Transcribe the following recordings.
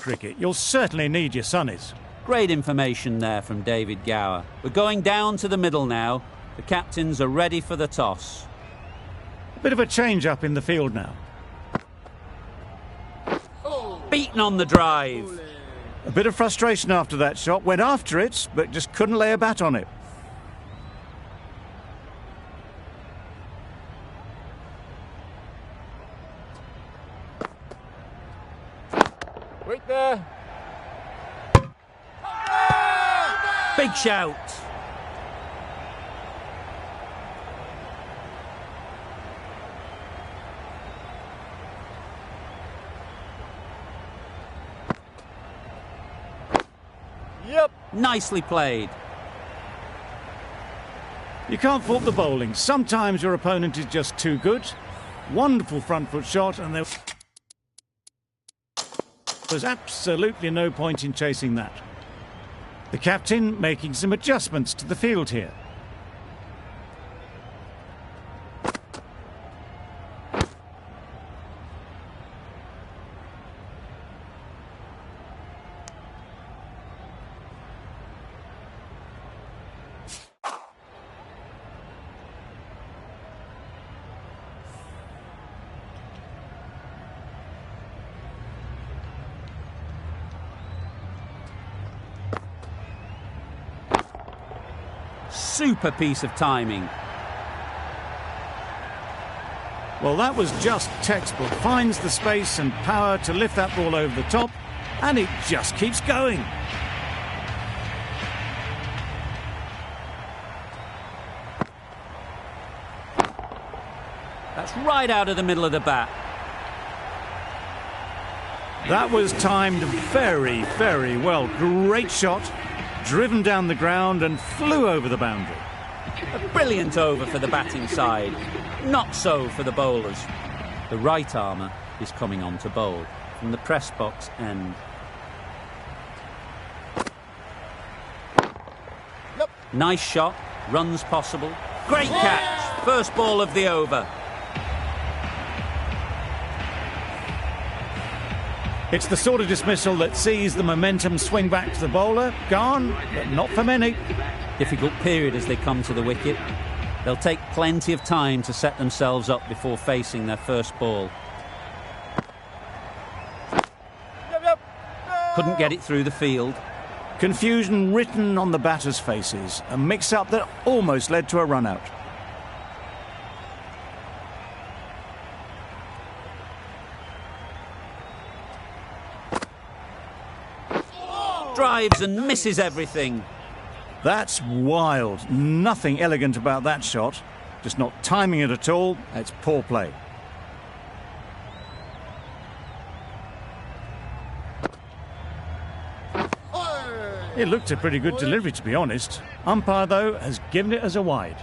cricket, you'll certainly need your sunnies. Great information there from David Gower. We're going down to the middle now. The captains are ready for the toss. A bit of a change-up in the field now. Beaten on the drive. A bit of frustration after that shot. Went after it, but just couldn't lay a bat on it. Wait there. Big shout. Yep. Nicely played. You can't fault the bowling. Sometimes your opponent is just too good. Wonderful front foot shot, and there was absolutely no point in chasing that. The captain making some adjustments to the field here. Super piece of timing. Well, that was just textbook. Finds the space and power to lift that ball over the top, and it just keeps going. That's right out of the middle of the bat. That was timed very, very well. Great shot, driven down the ground and flew over the boundary. A brilliant over for the batting side. Not so for the bowlers. The right armour is coming on to bowl from the press box end. Nope. Nice shot, runs possible. Great catch, first ball of the over. It's the sort of dismissal that sees the momentum swing back to the bowler. Gone, but not for many. Difficult period as they come to the wicket. They'll take plenty of time to set themselves up before facing their first ball. Couldn't get it through the field. Confusion written on the batters' faces. A mix-up that almost led to a run-out. Drives and misses everything. That's wild. Nothing elegant about that shot. Just not timing it at all. It's poor play. It looked a pretty good delivery, to be honest. Umpire, though, has given it as a wide.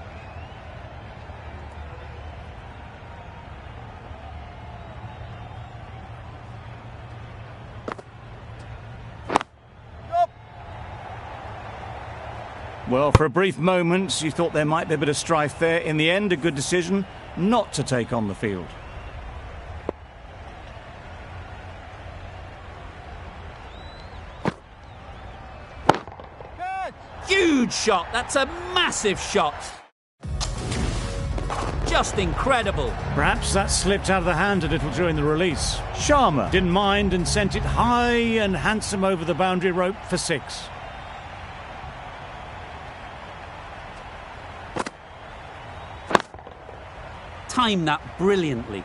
Well, for a brief moment, you thought there might be a bit of strife there. In the end, a good decision not to take on the field. Huge shot. That's a massive shot. Just incredible. Perhaps that slipped out of the hand a little during the release. Sharma didn't mind and sent it high and handsome over the boundary rope for 6. Timed that brilliantly.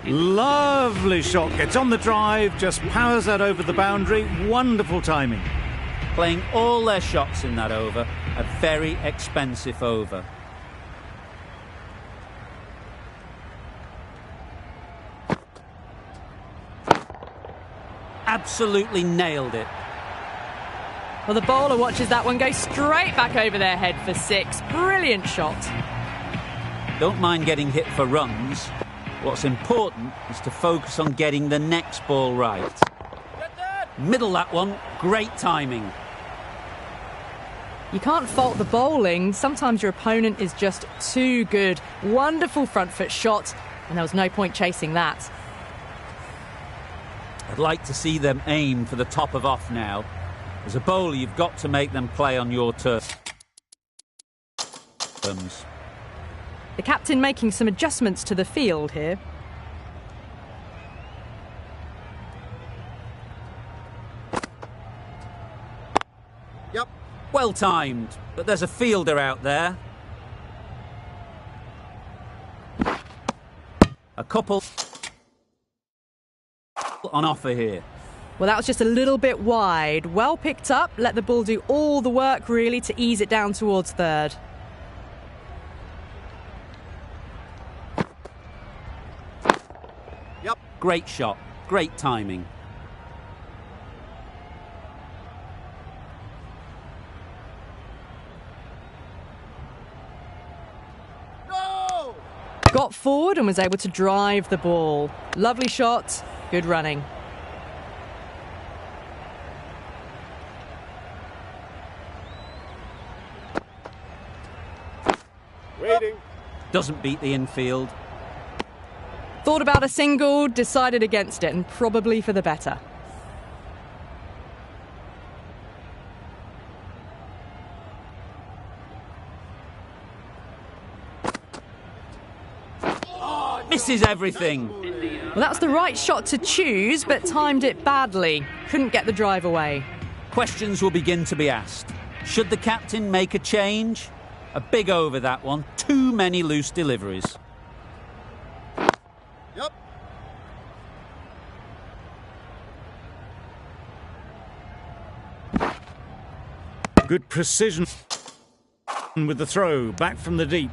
Lovely shot. Gets on the drive, just powers that over the boundary. Wonderful timing. Playing all their shots in that over. A very expensive over. Absolutely nailed it. Well, the bowler watches that one go straight back over their head for 6. Brilliant shot. Don't mind getting hit for runs. What's important is to focus on getting the next ball right. Middle that one, great timing. You can't fault the bowling. Sometimes your opponent is just too good. Wonderful front foot shot, and there was no point chasing that. I'd like to see them aim for the top of off now. As a bowler, you've got to make them play on your terms. The captain making some adjustments to the field here. Yep. Well timed, but there's a fielder out there. A couple on offer here. Well, that was just a little bit wide. Well picked up, let the ball do all the work really to ease it down towards third. Yep. Great shot, great timing. No! Got forward and was able to drive the ball. Lovely shot, good running. Waiting. Doesn't beat the infield. Thought about a single, decided against it, and probably for the better. Misses everything. Well, that's the right shot to choose, but timed it badly. Couldn't get the drive away. Questions will begin to be asked. Should the captain make a change? A big over that one. Too many loose deliveries. Yep. Good precision with the throw back from the deep.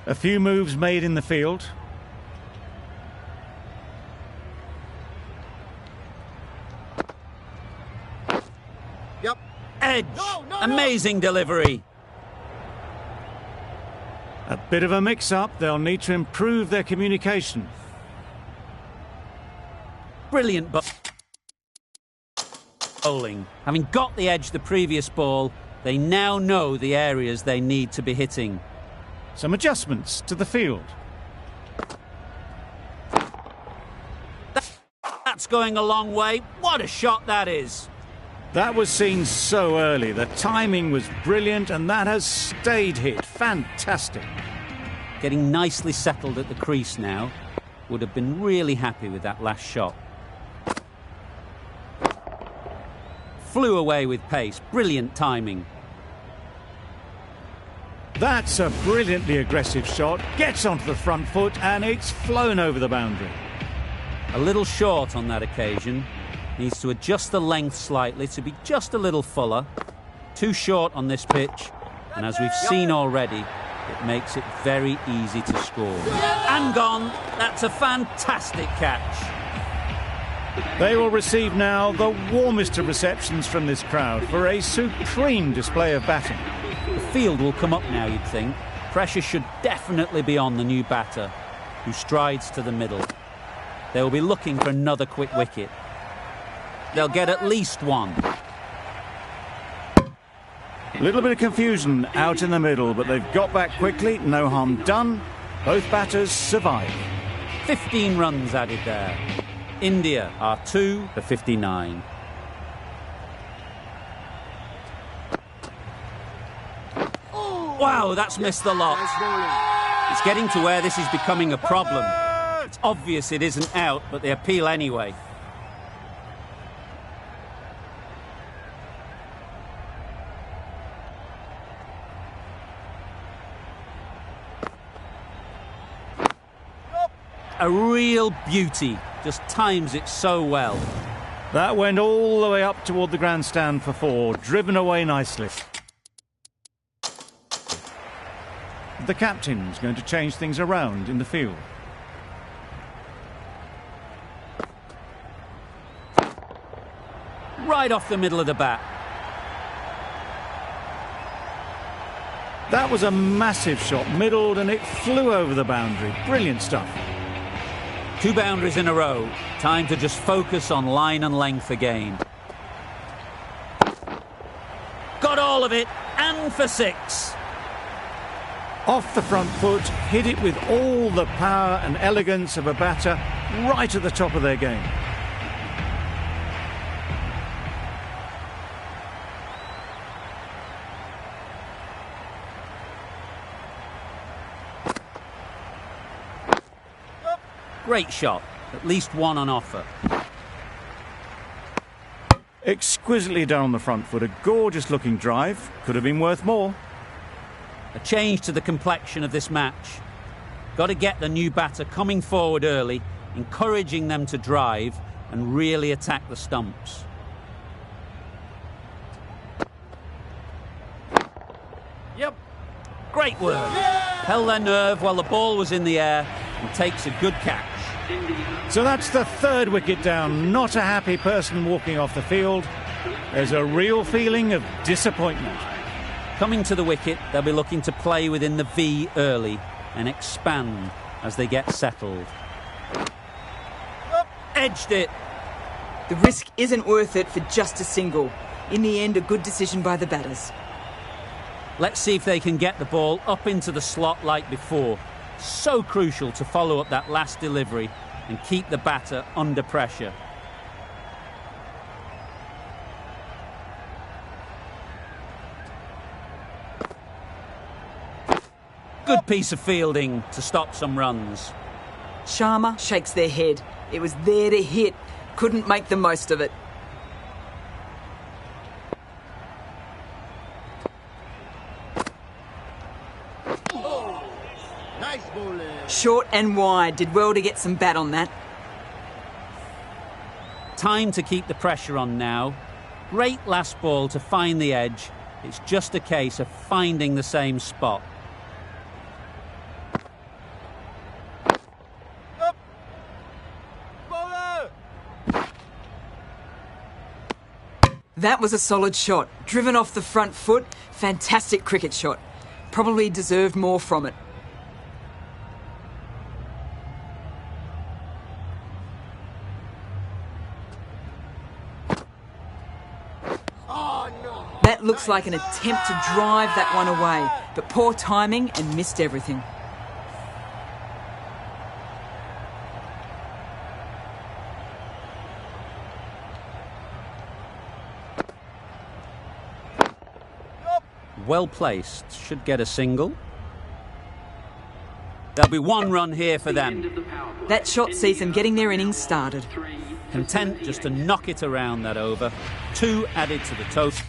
A few moves made in the field. Yep. Edge. No. Amazing delivery. A bit of a mix-up. They'll need to improve their communication. Brilliant bowling. Having got the edge the previous ball, they now know the areas they need to be hitting. Some adjustments to the field. That's going a long way. What a shot that is. That was seen so early. The timing was brilliant and that has stayed hit. Fantastic. Getting nicely settled at the crease now. Would have been really happy with that last shot. Flew away with pace. Brilliant timing. That's a brilliantly aggressive shot. Gets onto the front foot and it's flown over the boundary. A little short on that occasion. Needs to adjust the length slightly to be just a little fuller. Too short on this pitch. And as we've seen already, it makes it very easy to score. And gone. That's a fantastic catch. They will receive now the warmest of receptions from this crowd for a supreme display of batting. The field will come up now, you'd think. Pressure should definitely be on the new batter, who strides to the middle. They will be looking for another quick wicket. They'll get at least one. A little bit of confusion out in the middle, but they've got back quickly. No harm done. Both batters survive. 15 runs added there. India are 2 for 59. Wow, that's missed the lot. It's getting to where this is becoming a problem. It's obvious it isn't out, but they appeal anyway. A real beauty. Just times it so well. That went all the way up toward the grandstand for 4, driven away nicely. The captain's going to change things around in the field. Right off the middle of the bat. That was a massive shot, middled, and it flew over the boundary. Brilliant stuff. 2 boundaries in a row. Time to just focus on line and length again. Got all of it, and for 6. Off the front foot, hit it with all the power and elegance of a batter, right at the top of their game. Great shot, at least one on offer. Exquisitely done on the front foot, a gorgeous looking drive, could have been worth more. A change to the complexion of this match. Got to get the new batter coming forward early, encouraging them to drive and really attack the stumps. Yep. Great work. Held their nerve while the ball was in the air and takes a good catch. So that's the third wicket down. Not a happy person walking off the field. There's a real feeling of disappointment. Coming to the wicket, they'll be looking to play within the V early and expand as they get settled. Edged it. The risk isn't worth it for just a single. In the end, a good decision by the batters. Let's see if they can get the ball up into the slot like before. So crucial to follow up that last delivery and keep the batter under pressure. Good piece of fielding to stop some runs. Sharma shakes their head. It was there to hit. Couldn't make the most of it. Nice bowling. Short and wide. Did well to get some bat on that. Time to keep the pressure on now. Great last ball to find the edge. It's just a case of finding the same spot. That was a solid shot. Driven off the front foot. Fantastic cricket shot. Probably deserved more from it. That looks like an attempt to drive that one away, but poor timing and missed everything. Well placed, should get a single. There'll be one run here for them. That shot sees them getting their innings started. Content just to knock it around that over. 2 added to the total.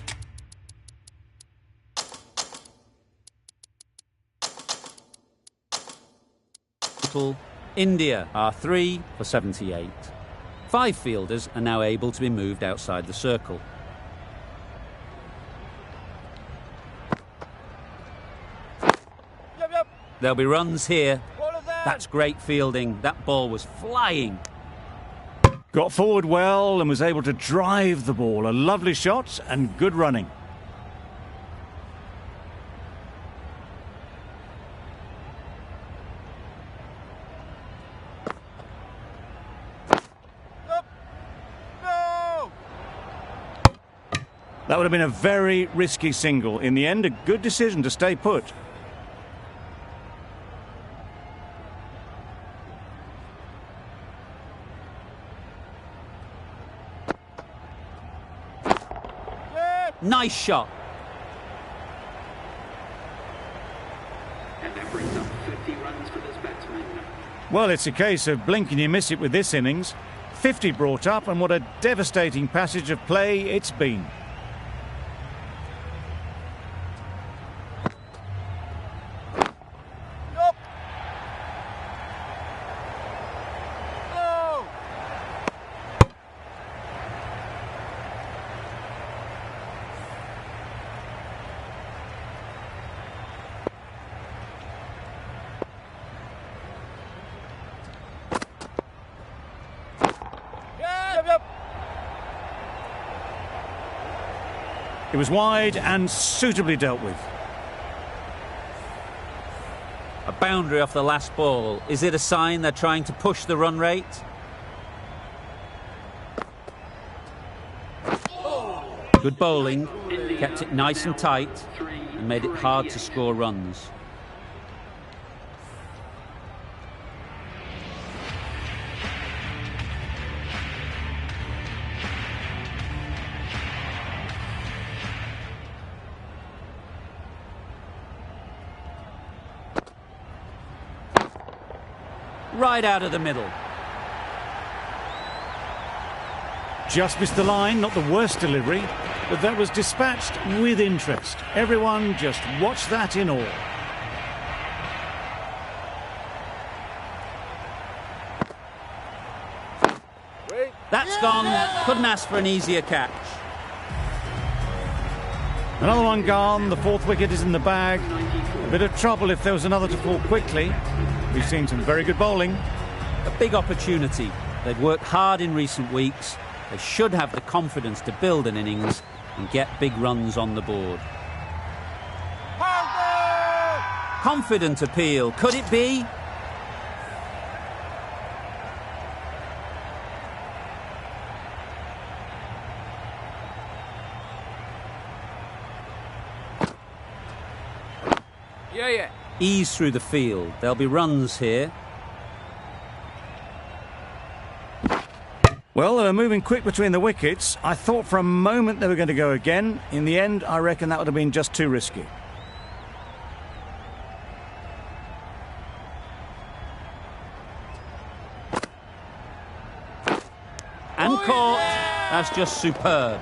India are 3 for 78. 5 fielders are now able to be moved outside the circle. There'll be runs here. That's great fielding. That ball was flying. Got forward well and was able to drive the ball. A lovely shot and good running. That would have been a very risky single. In the end, a good decision to stay put. Nice shot. And that brings up 50 runs for this batsman. Well, it's a case of blink and you miss it with this innings. 50 brought up, and what a devastating passage of play it's been. It was wide and suitably dealt with. A boundary off the last ball. Is it a sign they're trying to push the run rate? Good bowling. Kept it nice and tight and made it hard to score runs. right out of the middle. Just missed the line, not the worst delivery, but that was dispatched with interest. Everyone just watched that in awe. That's gone. Couldn't ask for an easier catch. Another one gone. The fourth wicket is in the bag. A bit of trouble if there was another to fall quickly. We've seen some very good bowling. A big opportunity. They've worked hard in recent weeks. They should have the confidence to build an innings and get big runs on the board. Confident appeal. Could it be? Ease through the field. There'll be runs here. Well, they were moving quick between the wickets. I thought for a moment they were going to go again. In the end, I reckon that would have been just too risky. And caught. That's just superb.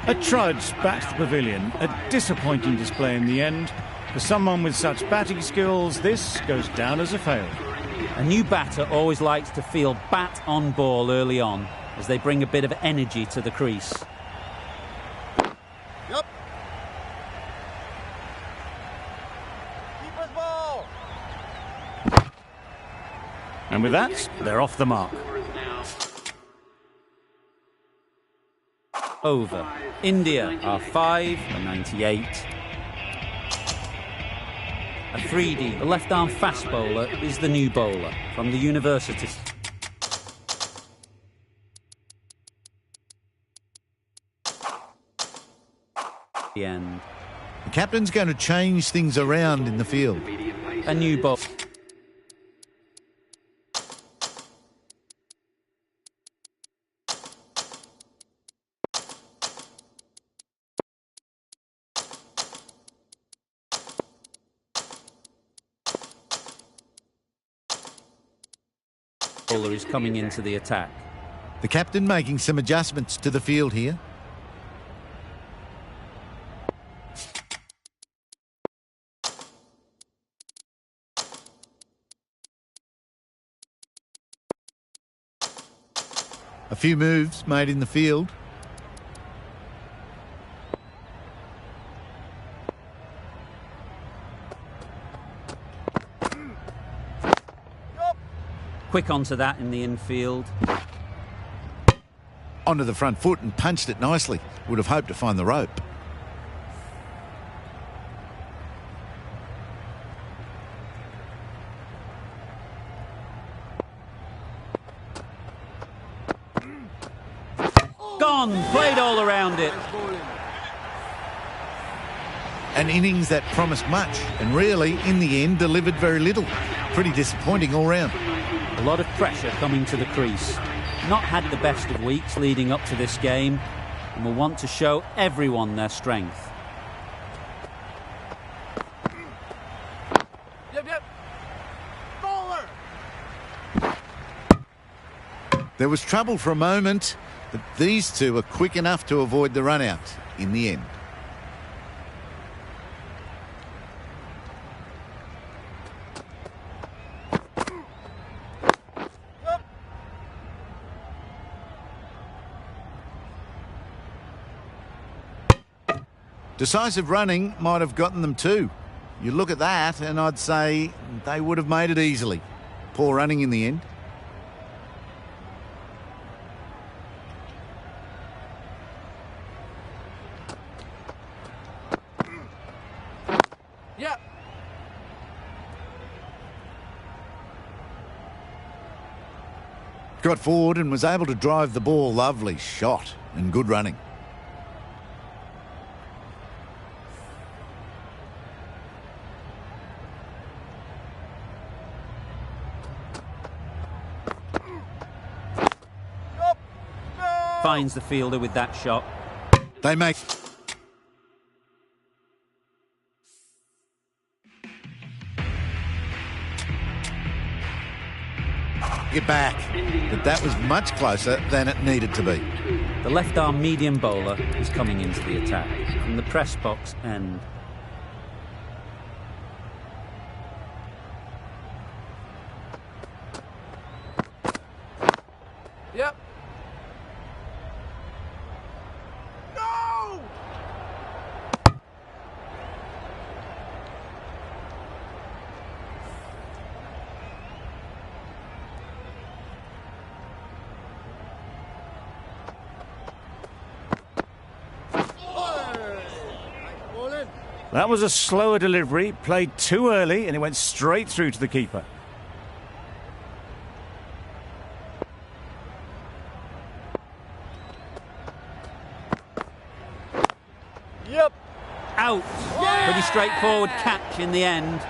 A trudge back to the pavilion. A disappointing display in the end. For someone with such batting skills, this goes down as a fail. A new batter always likes to feel bat on ball early on as they bring a bit of energy to the crease. Yep. Keeper's ball. And with that, they're off the mark. Over. India are 5 for 98. Afridi, the left-arm fast bowler, is the new bowler from the university. The end. The captain's going to change things around in the field. A new bowler. Bowler is coming into the attack. The captain making some adjustments to the field here. A few moves made in the field. Quick onto that in the infield. Onto the front foot and punched it nicely. Would have hoped to find the rope. Gone! Played all around it. An innings that promised much and really, in the end, delivered very little. Pretty disappointing all round. A lot of pressure coming to the crease. Not had the best of weeks leading up to this game and will want to show everyone their strength. Yep. Bowler. There was trouble for a moment, but these two were quick enough to avoid the run-out in the end. Decisive running might have gotten them too. You look at that and I'd say they would have made it easily. Poor running in the end. Yeah. Got forward and was able to drive the ball. Lovely shot and good running. Finds the fielder with that shot. They make... it back. But that was much closer than it needed to be. The left-arm medium bowler is coming into the attack from the press box end. Yep. No! That was a slower delivery, played too early, and it went straight through to the keeper. Yep. Out! Pretty straightforward catch in the end.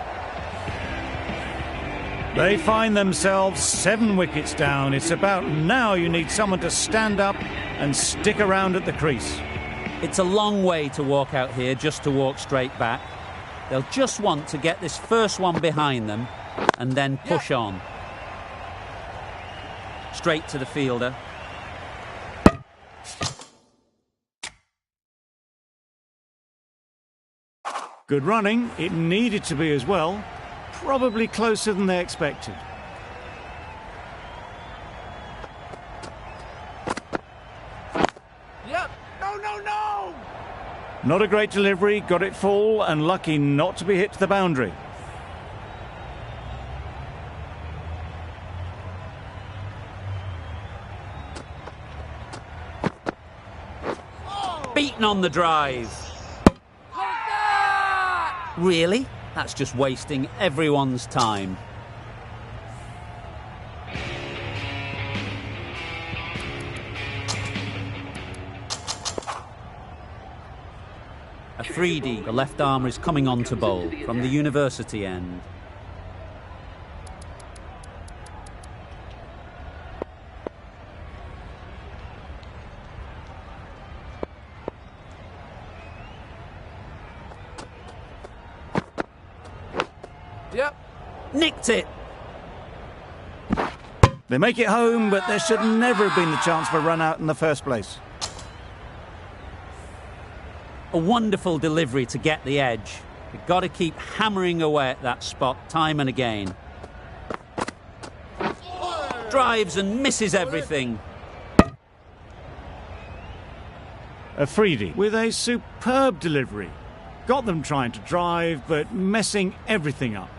They find themselves 7 wickets down. It's about now you need someone to stand up and stick around at the crease. It's a long way to walk out here just to walk straight back. They'll just want to get this first one behind them and then push on. Straight to the fielder. Good running. It needed to be as well. Probably closer than they expected. Yep. No, no, no! Not a great delivery, got it full and lucky not to be hit to the boundary. Beaten on the drive. Really? That's just wasting everyone's time. Afridi, the left armer, is coming on to bowl from the university end. Yep. Nicked it! They make it home, but there should never have been the chance for a run out in the first place. A wonderful delivery to get the edge. You've got to keep hammering away at that spot time and again. Drives and misses everything. Afridi with a superb delivery. Got them trying to drive, but messing everything up.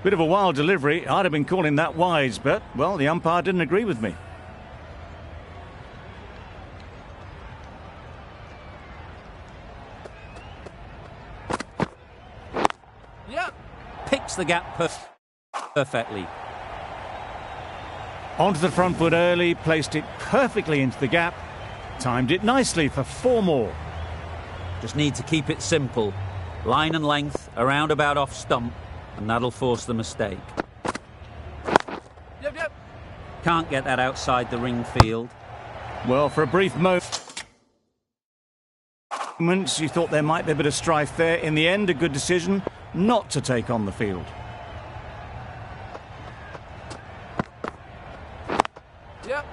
Bit of a wild delivery. I'd have been calling that wise, but, well, the umpire didn't agree with me. Yep. Picks the gap perfectly. Onto the front foot early, placed it perfectly into the gap. Timed it nicely for 4 more. Just need to keep it simple. Line and length, around about off stump, and that'll force the mistake. Yep, yep. Can't get that outside the ring field. Well, for a brief moment, you thought there might be a bit of strife there. In the end, a good decision not to take on the field. Yep.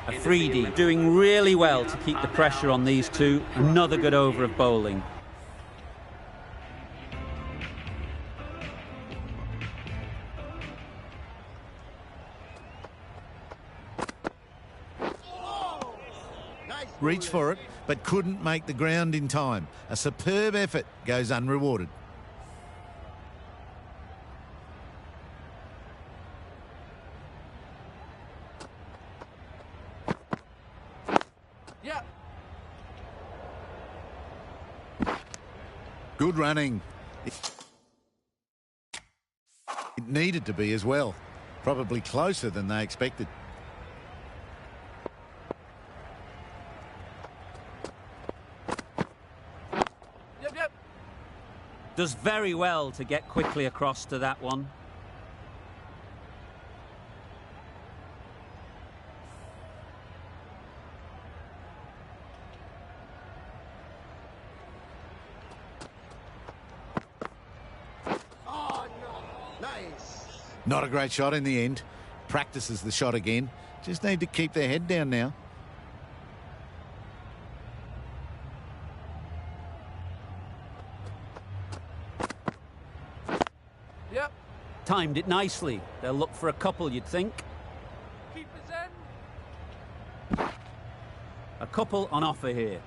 Afridi doing really well to keep the pressure on these two. Another good over of bowling. Reached for it, but couldn't make the ground in time. A superb effort goes unrewarded. Yep. Good running. It needed to be as well. Probably closer than they expected. Yep, yep. Does very well to get quickly across to that one. Not a great shot in the end. Practices the shot again. Just need to keep their head down now. Yep. Timed it nicely. They'll look for a couple, you'd think. Keeper's end. A couple on offer here.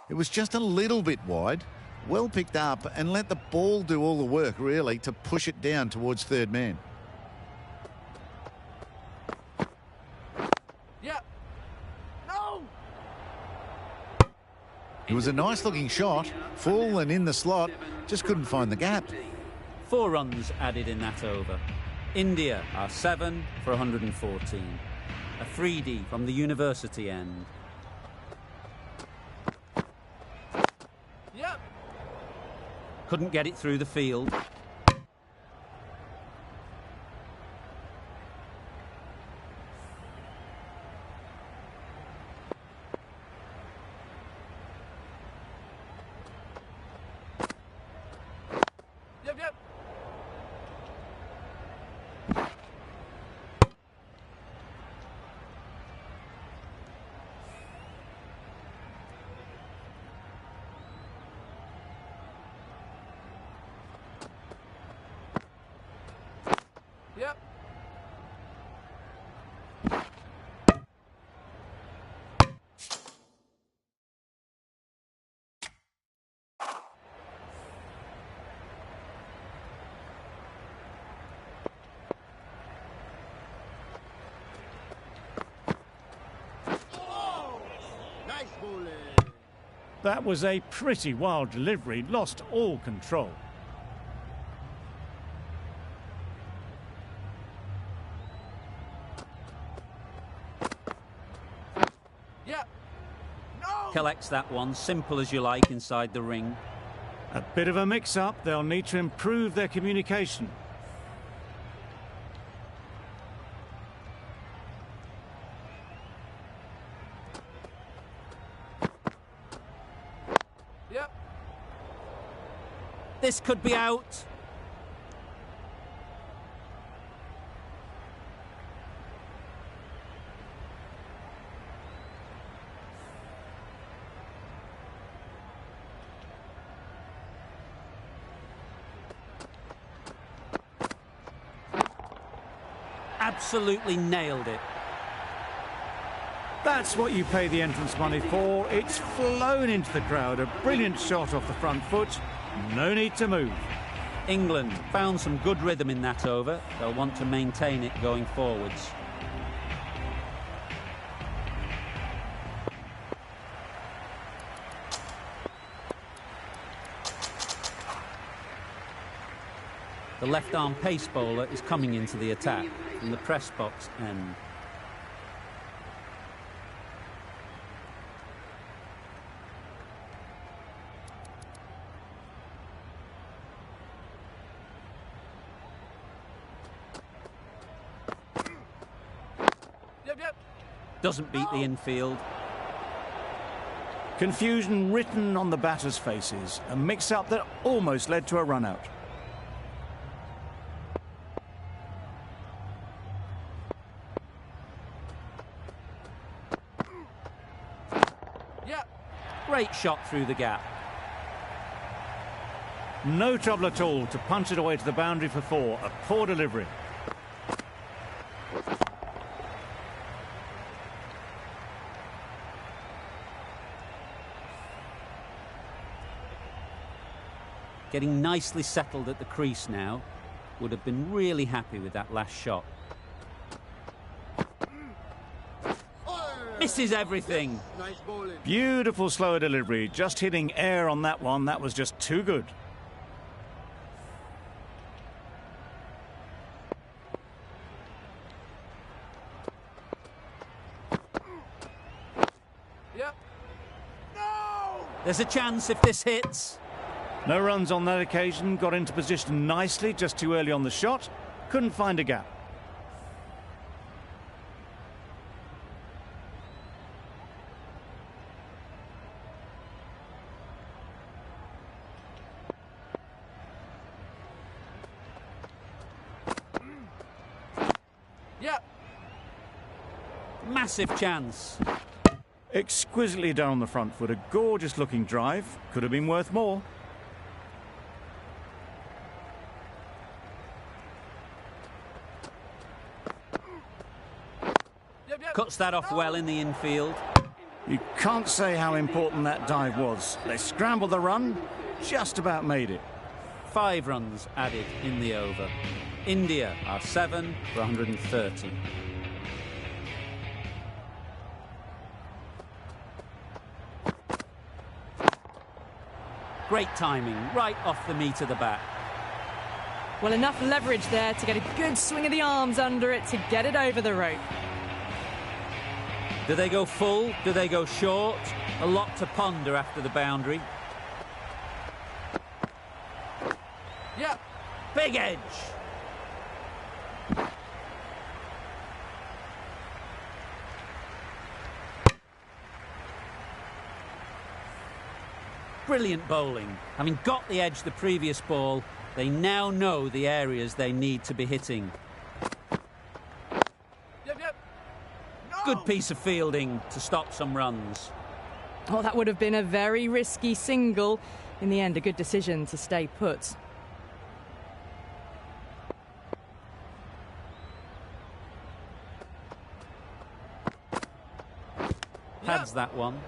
It was just a little bit wide. Well picked up and let the ball do all the work, really, to push it down towards third man. Yep. No. It was a nice-looking shot, full and in the slot, just couldn't find the gap. 4 runs added in that over. India are 7 for 114. A 3D from the university end. Yep. Couldn't get it through the field. Yep, yep. Yep. That was a pretty wild delivery, lost all control. Yep. No. Collects that one, simple as you like, inside the ring. A bit of a mix-up, they'll need to improve their communication. Yep. This could be out. Absolutely nailed it. That's what you pay the entrance money for. It's flown into the crowd. A brilliant shot off the front foot. No need to move. England found some good rhythm in that over. They'll want to maintain it going forwards. The left-arm pace bowler is coming into the attack from the press box end. Yep, yep. Doesn't beat the infield. Confusion written on the batters' faces. A mix-up that almost led to a run-out. Yep. Great shot through the gap. No trouble at all to punch it away to the boundary for 4. A poor delivery. Getting nicely settled at the crease now. Would have been really happy with that last shot. Misses everything. Beautiful slower delivery. Just hitting air on that one. That was just too good. Yep. No. There's a chance if this hits. No runs on that occasion. Got into position nicely, just too early on the shot. Couldn't find a gap. Massive chance. Exquisitely done on the front foot. A gorgeous looking drive. Could have been worth more. Yep, yep. Cuts that off well in the infield. You can't say how important that dive was. They scrambled the run, just about made it. 5 runs added in the over. India are 7 for 130. Great timing, right off the meat of the bat. Well, enough leverage there to get a good swing of the arms under it to get it over the rope. Do they go full? Do they go short? A lot to ponder after the boundary. Yep. Big edge. Brilliant bowling. Having got the edge the previous ball, they now know the areas they need to be hitting. Yep, yep. No. Good piece of fielding to stop some runs. Oh, that would have been a very risky single. In the end, a good decision to stay put. Pads that one.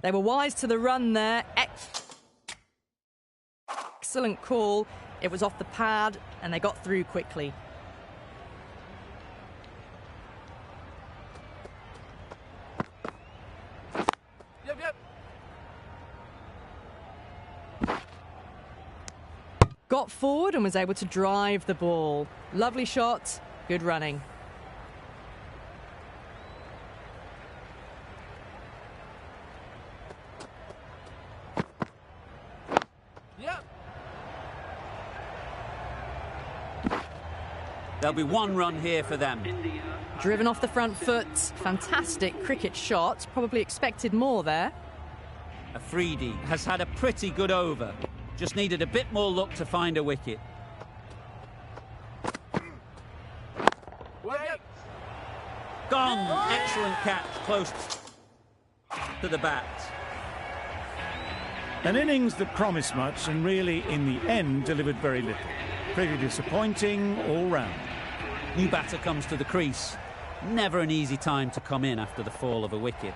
They were wise to the run there. Excellent call. It was off the pad and they got through quickly. Yep, yep. Got forward and was able to drive the ball. Lovely shot, good running. Yep. There'll be 1 run here for them. Driven off the front foot. Fantastic cricket shot. Probably expected more there. Afridi has had a pretty good over. Just needed a bit more luck to find a wicket. Yep. Gone! Excellent catch, close to the bat. An innings that promised much and really, in the end, delivered very little. Pretty disappointing all round. New batter comes to the crease. Never an easy time to come in after the fall of a wicket.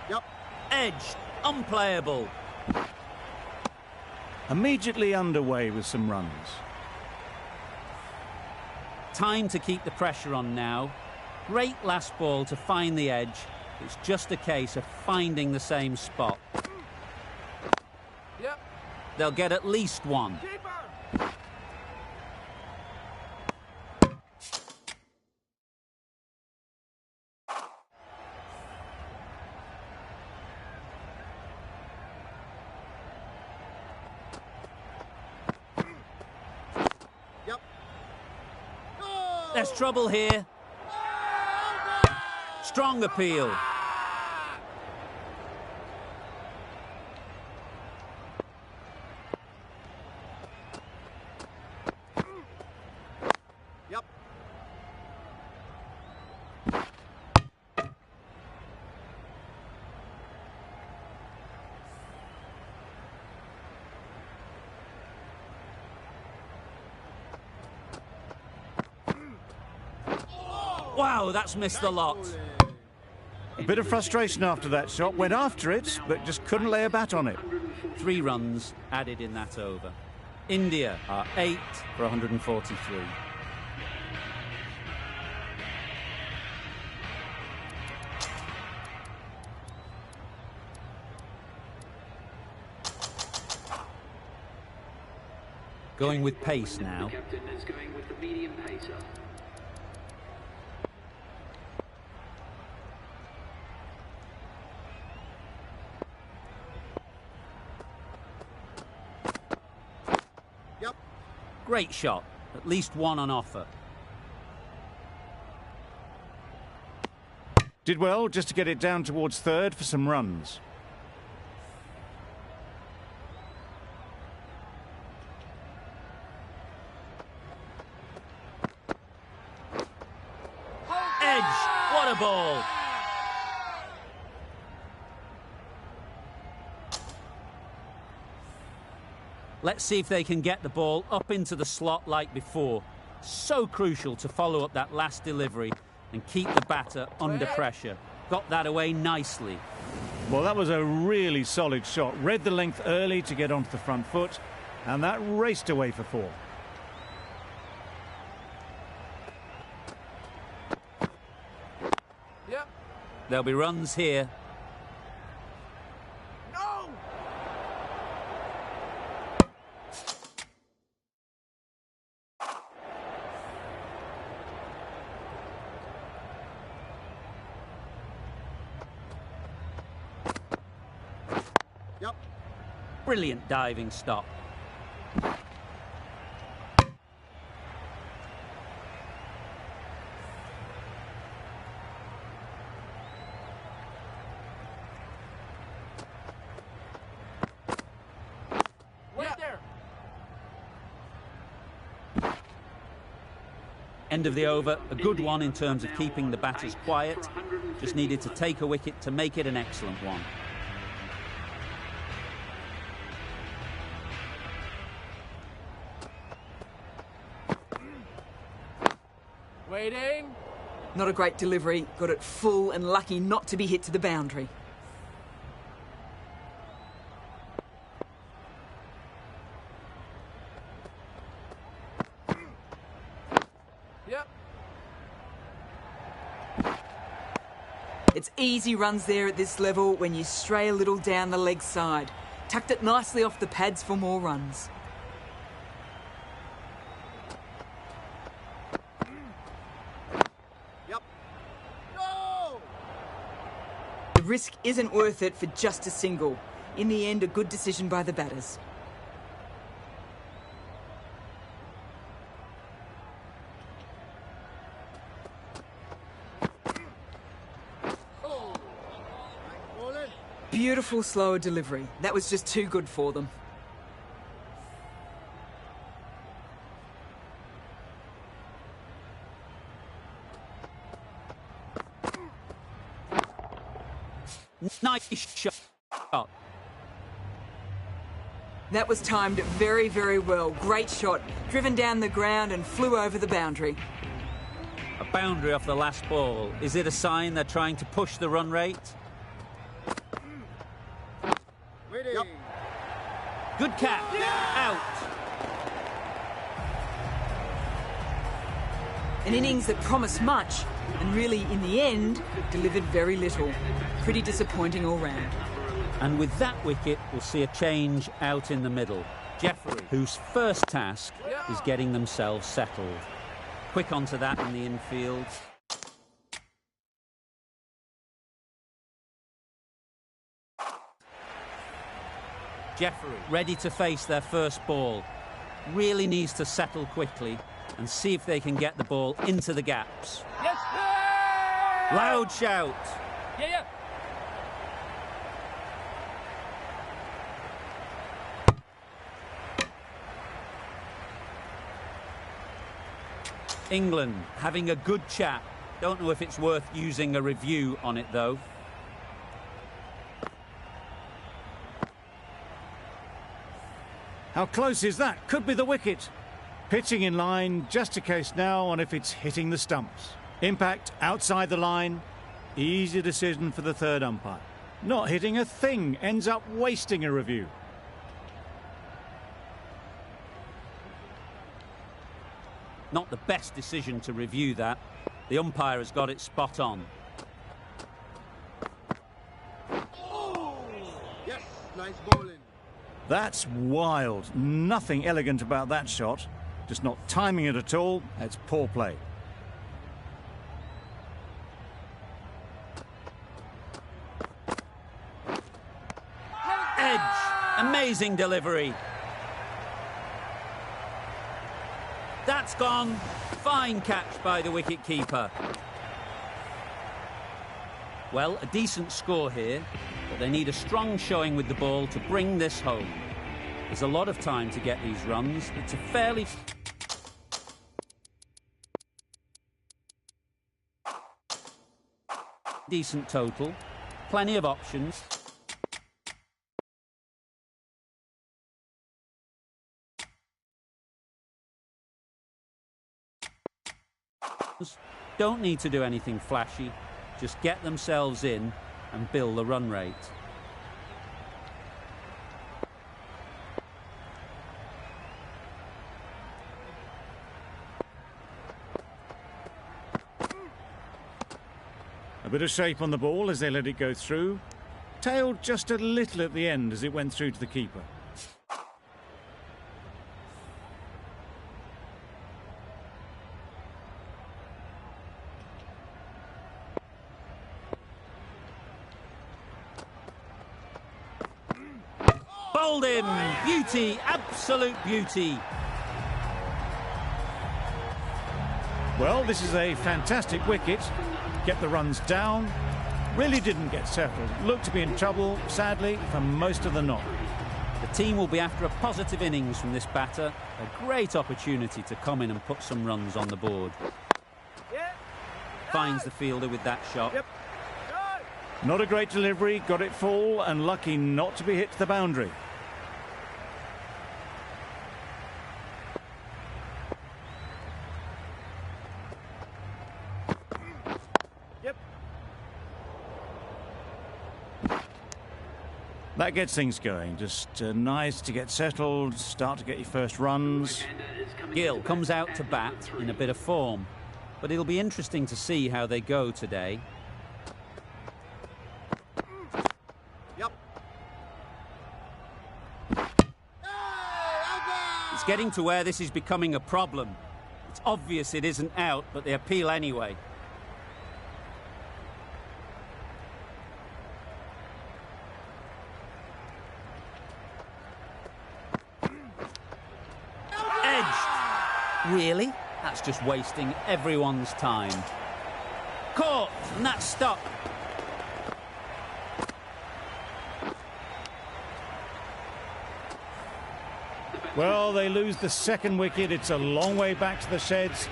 Yep. Edge, unplayable. Immediately underway with some runs. Time to keep the pressure on now. Great last ball to find the edge. It's just a case of finding the same spot. Yep. They'll get at least 1. Keeper. Yep. There's trouble here. Strong appeal. Yep. Wow, that's missed the lot. A bit of frustration after that shot. Went after it, but just couldn't lay a bat on it. 3 runs added in that over. India are 8 for 143. Going with pace now. The captain is going with the medium pacer. Yep. Great shot. At least 1 on offer. Did well just to get it down towards third for some runs. Let's see if they can get the ball up into the slot like before. So crucial to follow up that last delivery and keep the batter under pressure. Got that away nicely. Well, that was a really solid shot. Read the length early to get onto the front foot, and that raced away for 4. Yep. There'll be runs here. No! Brilliant diving stop. Wait there! End of the over, a good one in terms of keeping the batters quiet. Just needed to take a wicket to make it an excellent one. Waiting. Not a great delivery, got it full and lucky not to be hit to the boundary. Yep. It's easy runs there at this level when you stray a little down the leg side. Tucked it nicely off the pads for more runs. No! The risk isn't worth it for just a single. In the end, a good decision by the batters. Beautiful slower delivery. That was just too good for them. Nice shot. That was timed very, very well. Great shot. Driven down the ground and flew over the boundary. A boundary off the last ball. Is it a sign they're trying to push the run rate? Good catch. Out. An innings that promised much and really, in the end, delivered very little. Pretty disappointing all round. And with that wicket, we'll see a change out in the middle. Jeffrey, whose first task is getting themselves settled. Quick onto that in the infield. Jeffrey, ready to face their first ball. Really needs to settle quickly and see if they can get the ball into the gaps. Yes, sir! Loud shout. Yeah. England having a good chat. Don't know if it's worth using a review on it, though. How close is that? Could be the wicket. Pitching in line, just a case now on if it's hitting the stumps. Impact outside the line. Easy decision for the third umpire. Not hitting a thing, ends up wasting a review. Not the best decision to review that. The umpire has got it spot on. Yes, nice bowling. That's wild. Nothing elegant about that shot. Just not timing it at all. It's poor play. Edge. Amazing delivery. That's gone. Fine catch by the wicket-keeper. Well, a decent score here, but they need a strong showing with the ball to bring this home. There's a lot of time to get these runs. It's a fairly... decent total. Plenty of options. don't need to do anything flashy, just get themselves in and build the run rate. A bit of shape on the ball as they let it go through. Tailed just a little at the end as it went through to the keeper. Bowled in! Beauty! Absolute beauty! Well, this is a fantastic wicket. Get the runs down. Really didn't get settled. Looked to be in trouble, sadly, for most of the knock. The team will be after a positive innings from this batter. A great opportunity to come in and put some runs on the board. Finds the fielder with that shot. Not a great delivery, got it full and lucky not to be hit to the boundary. That gets things going. Just nice to get settled, start to get your first runs. Gill comes out to bat in a bit of form, but it'll be interesting to see how they go today. It's getting to where this is becoming a problem. It's obvious it isn't out, but they appeal anyway. Really? That's just wasting everyone's time. Caught, and that's stuck. Well, they lose the second wicket. It's a long way back to the sheds.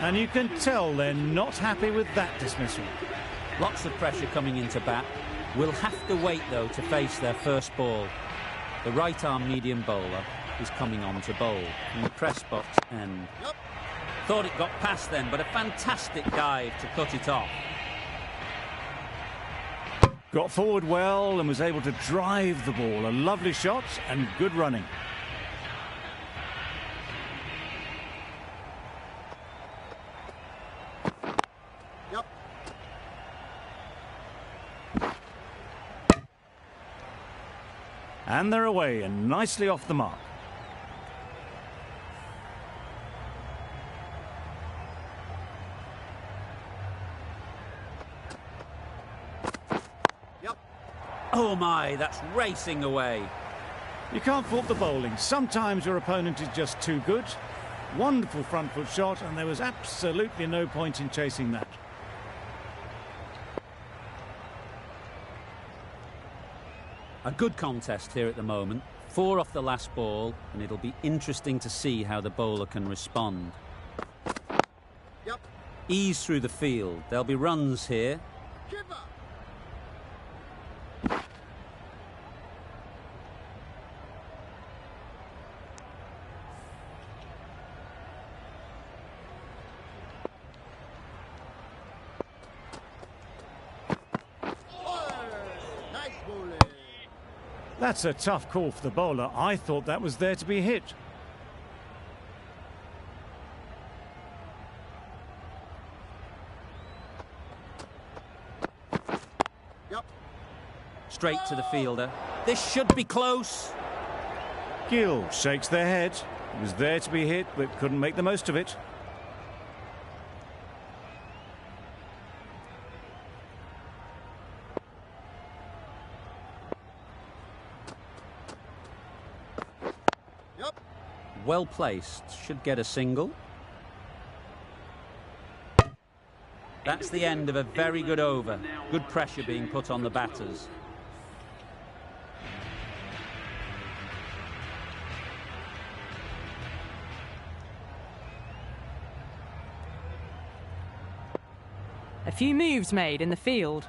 And you can tell they're not happy with that dismissal. Lots of pressure coming into bat. Will have to wait, though, to face their first ball. The right-arm medium bowler is coming on to bowl from the press box end. Thought it got past then, but a fantastic dive to cut it off. Got forward well and was able to drive the ball. A lovely shot and good running. And they're away and nicely off the mark. Oh my, that's racing away. You can't fault the bowling. Sometimes your opponent is just too good. Wonderful front foot shot, and there was absolutely no point in chasing that. A good contest here at the moment. 4 off the last ball, and it'll be interesting to see how the bowler can respond. Ease through the field. There'll be runs here. That's a tough call for the bowler. I thought that was there to be hit. Straight to the fielder. This should be close. Gill shakes their head. It was there to be hit, but couldn't make the most of it. Well placed, should get a single. That's the end of a very good over. Good pressure being put on the batters. A few moves made in the field.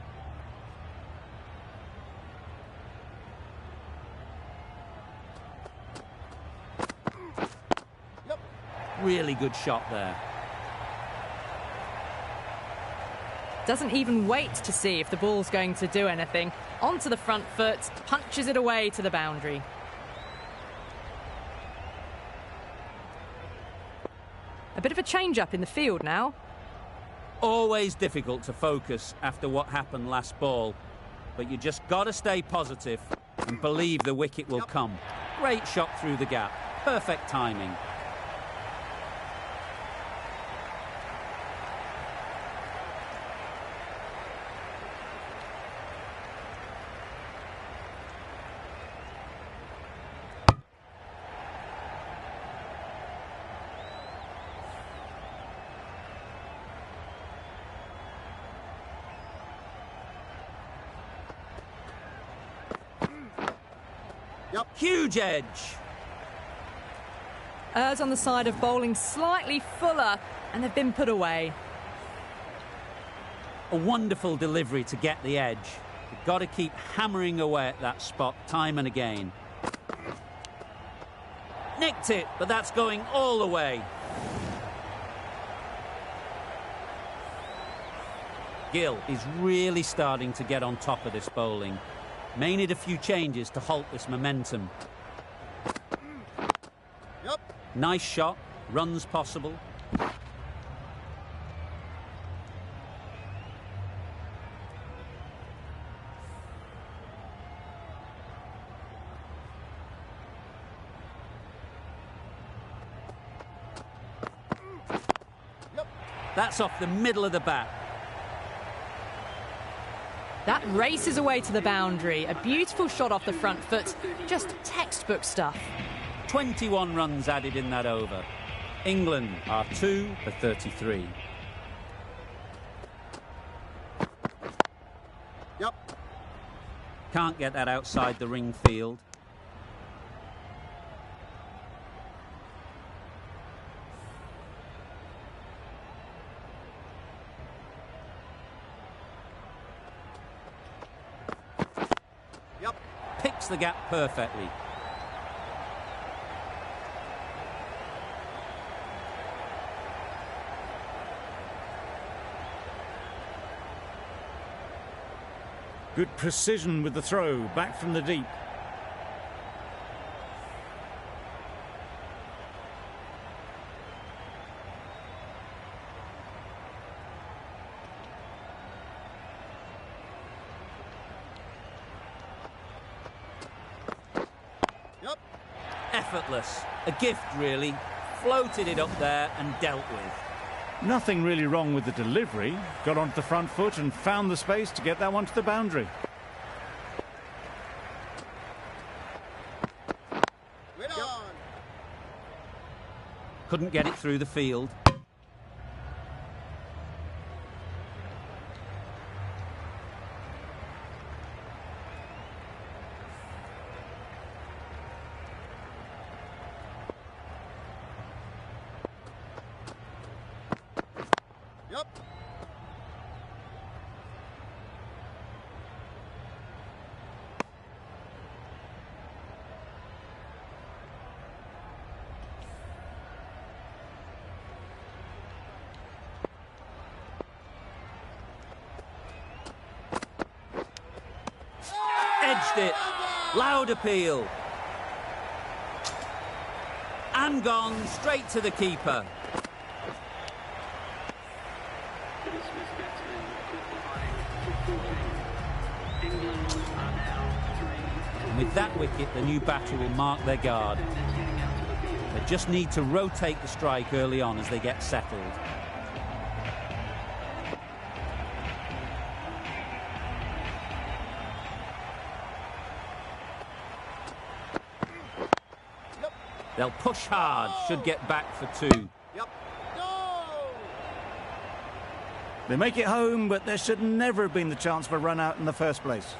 Really good shot there. Doesn't even wait to see if the ball's going to do anything. Onto the front foot, punches it away to the boundary. A bit of a change-up in the field now. Always difficult to focus after what happened last ball, but you just got to stay positive and believe the wicket will come. Great shot through the gap. Perfect timing. Huge edge. Errs on the side of bowling slightly fuller, and they've been put away. A wonderful delivery to get the edge. You've got to keep hammering away at that spot time and again. Nicked it, but that's going all the way. Gill is really starting to get on top of this bowling. May need a few changes to halt this momentum. Nice shot, runs possible. That's off the middle of the bat. That races away to the boundary. A beautiful shot off the front foot. Just textbook stuff. 21 runs added in that over. England are 2 for 33. Can't get that outside the ring field. Picks the gap perfectly. Good precision with the throw, back from the deep. Effortless. A gift, really. Floated it up there and dealt with. Nothing really wrong with the delivery. Got onto the front foot and found the space to get that one to the boundary. Couldn't get it through the field. Edged it. Loud appeal. And gone straight to the keeper. And with that wicket, the new batter will mark their guard. They just need to rotate the strike early on as they get settled. They'll push hard, should get back for 2. They make it home, but there should never have been the chance for a run out in the first place.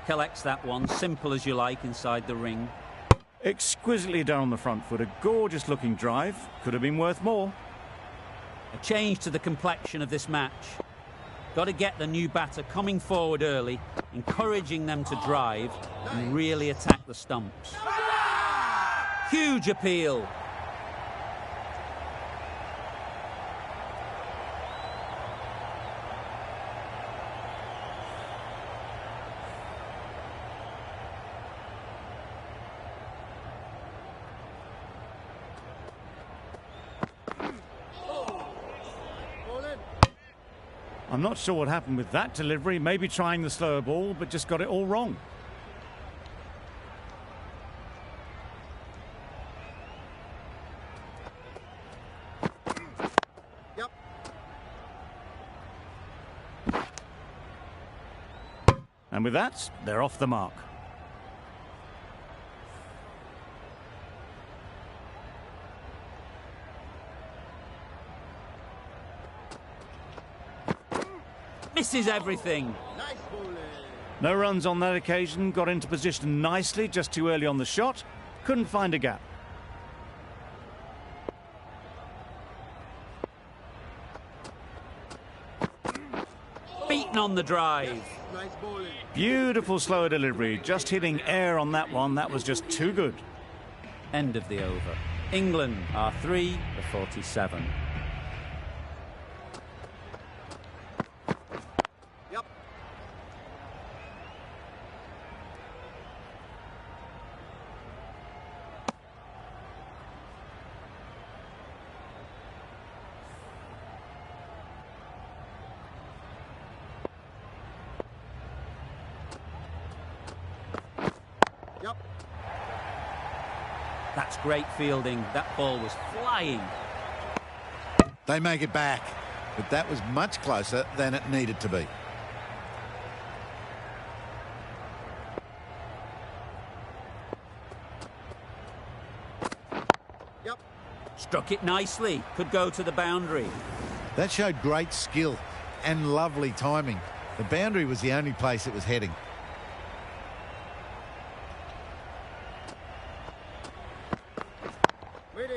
Collects that one, simple as you like, inside the ring. Exquisitely done on the front foot, a gorgeous looking drive. Could have been worth more. A change to the complexion of this match. Got to get the new batter coming forward early, encouraging them to drive and really attack the stumps. Huge appeal. I'm not sure what happened with that delivery. Maybe trying the slower ball, but just got it all wrong. Yep. And with that, they're off the mark. Misses everything. Nice bowling. No runs on that occasion. Got into position nicely, just too early on the shot. Couldn't find a gap. Beaten on the drive. Nice bowling. Beautiful slower delivery. Just hitting air on that one. That was just too good. End of the over. England are 3 for 47. Yep. Yep. That's great fielding. That ball was flying. They make it back, but that was much closer than it needed to be. Yep. Struck it nicely. Could go to the boundary. That showed great skill and lovely timing. The boundary was the only place it was heading. Waiting.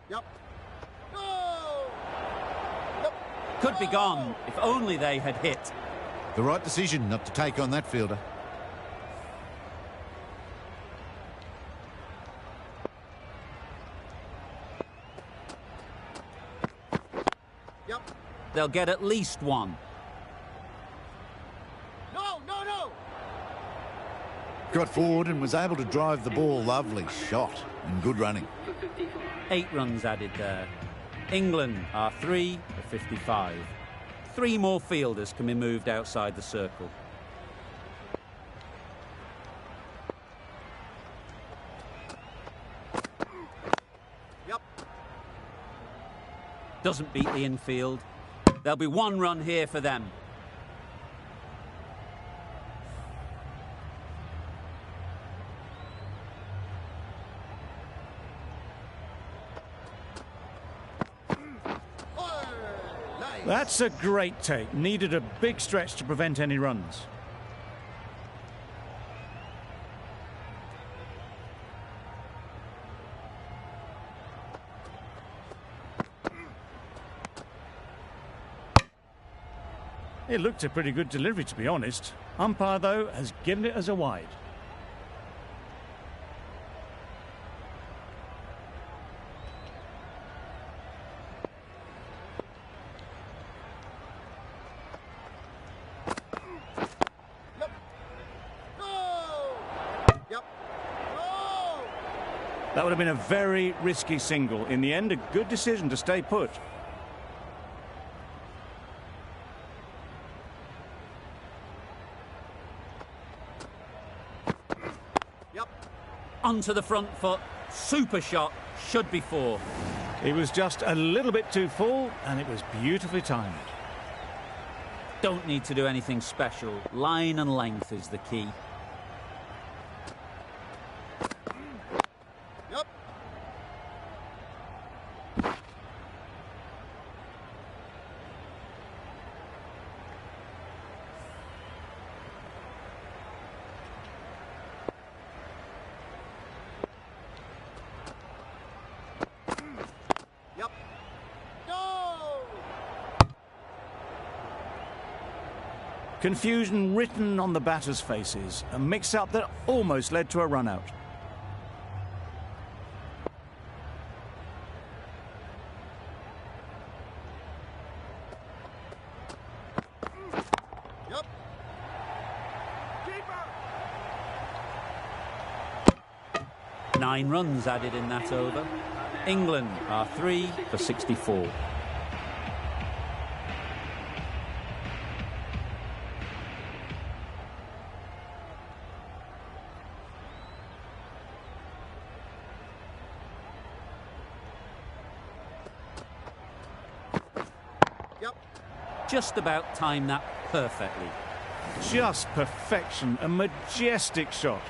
Yep. No. Yep. Could be gone if only they had hit. The right decision not to take on that fielder. Yep. They'll get at least one. No, no, no. Got forward and was able to drive the ball. Lovely shot and good running. 8 runs added there. England are 3 for 55. 3 more fielders can be moved outside the circle. Yep. Doesn't beat the infield. There'll be 1 run here for them. Nice. That's a great take. Needed a big stretch to prevent any runs. It looked a pretty good delivery, to be honest. Umpire, though, has given it as a wide. Yep. No. Yep. No. That would have been a very risky single. In the end, a good decision to stay put. Yep. Onto the front foot. Super shot. Should be 4. It was just a little bit too full, and it was beautifully timed. Don't need to do anything special. Line and length is the key. Yep. Confusion written on the batters' faces, a mix-up that almost led to a run-out. Yep. 9 runs added in that over. England are 3 for 64. Yep. Just about timed that perfectly. Just perfection, a majestic shot.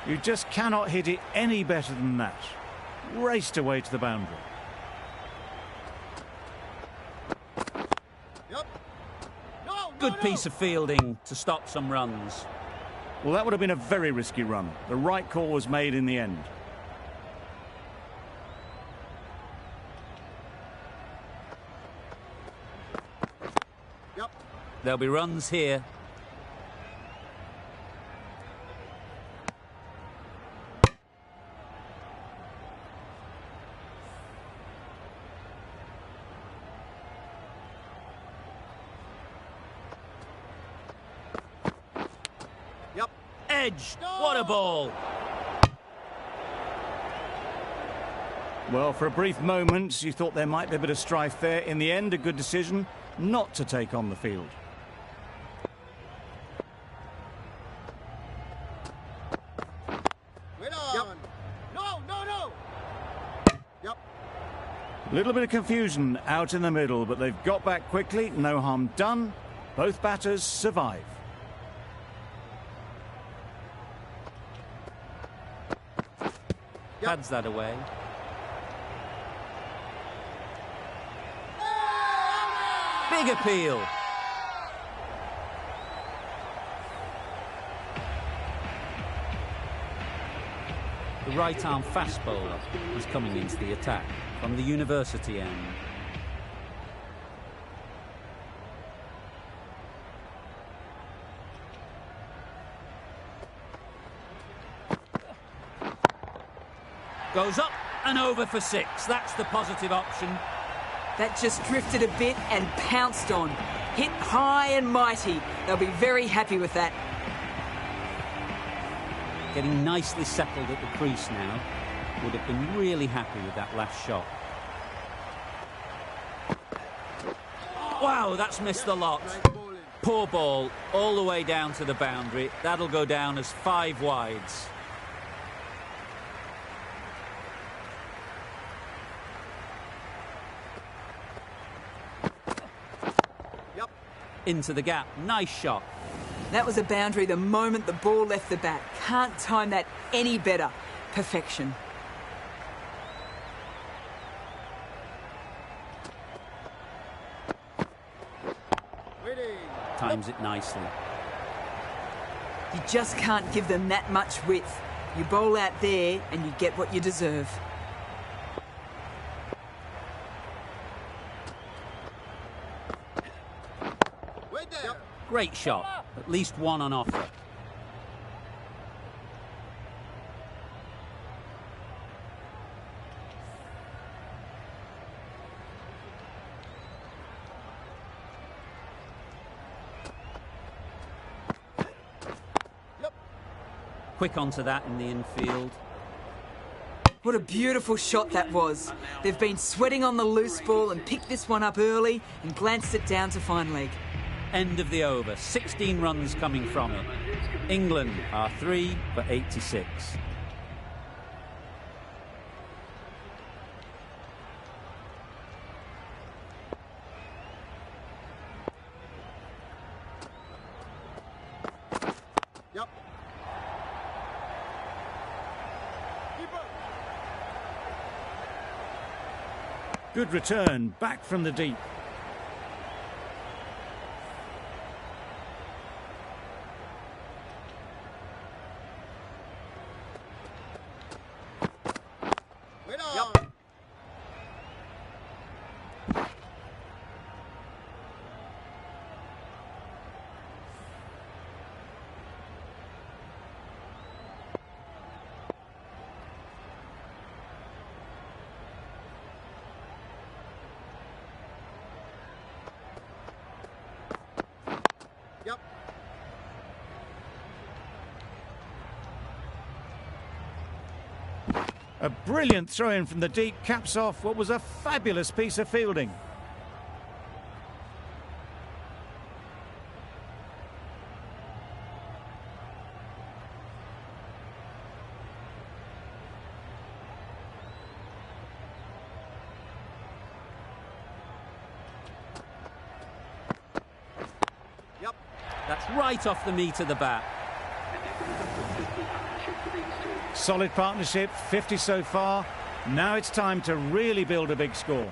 You just cannot hit it any better than that. Raced away to the boundary. Yep. No, Good piece of fielding to stop some runs. Well, that would have been a very risky run. The right call was made in the end. Yep. There'll be runs here. Yep. Edge. What a ball. Well, for a brief moment, you thought there might be a bit of strife there. In the end, a good decision not to take on the field. Wait on. No, no, no. Yep. A little bit of confusion out in the middle, but they've got back quickly. No harm done. Both batters survive. Pads that away. Big appeal. The right-arm fast bowler is coming into the attack from the university end. Goes up and over for 6. That's the positive option. That just drifted a bit and pounced on. Hit high and mighty. They'll be very happy with that. Getting nicely settled at the crease now. Would have been really happy with that last shot. Wow, that's missed the lot. Nice bowling. Poor ball, all the way down to the boundary. That'll go down as 5 wides. Yep. Into the gap. Nice shot. That was a boundary the moment the ball left the bat. Can't time that any better. Perfection. Waiting. Times it nicely. You just can't give them that much width. You bowl out there and you get what you deserve. Wait there. Yep. Great shot. At least one on offer. Yep. Quick onto that in the infield. What a beautiful shot that was. They've been sweating on the loose ball and picked this one up early and glanced it down to fine leg. End of the over. 16 runs coming from it. England are 3 for 86. Yep. Keeper. Good return, back from the deep. Wait on. Yep. A brilliant throw-in from the deep caps off what was a fabulous piece of fielding. That's right off the meat of the bat. Solid partnership, 50 so far. Now it's time to really build a big score.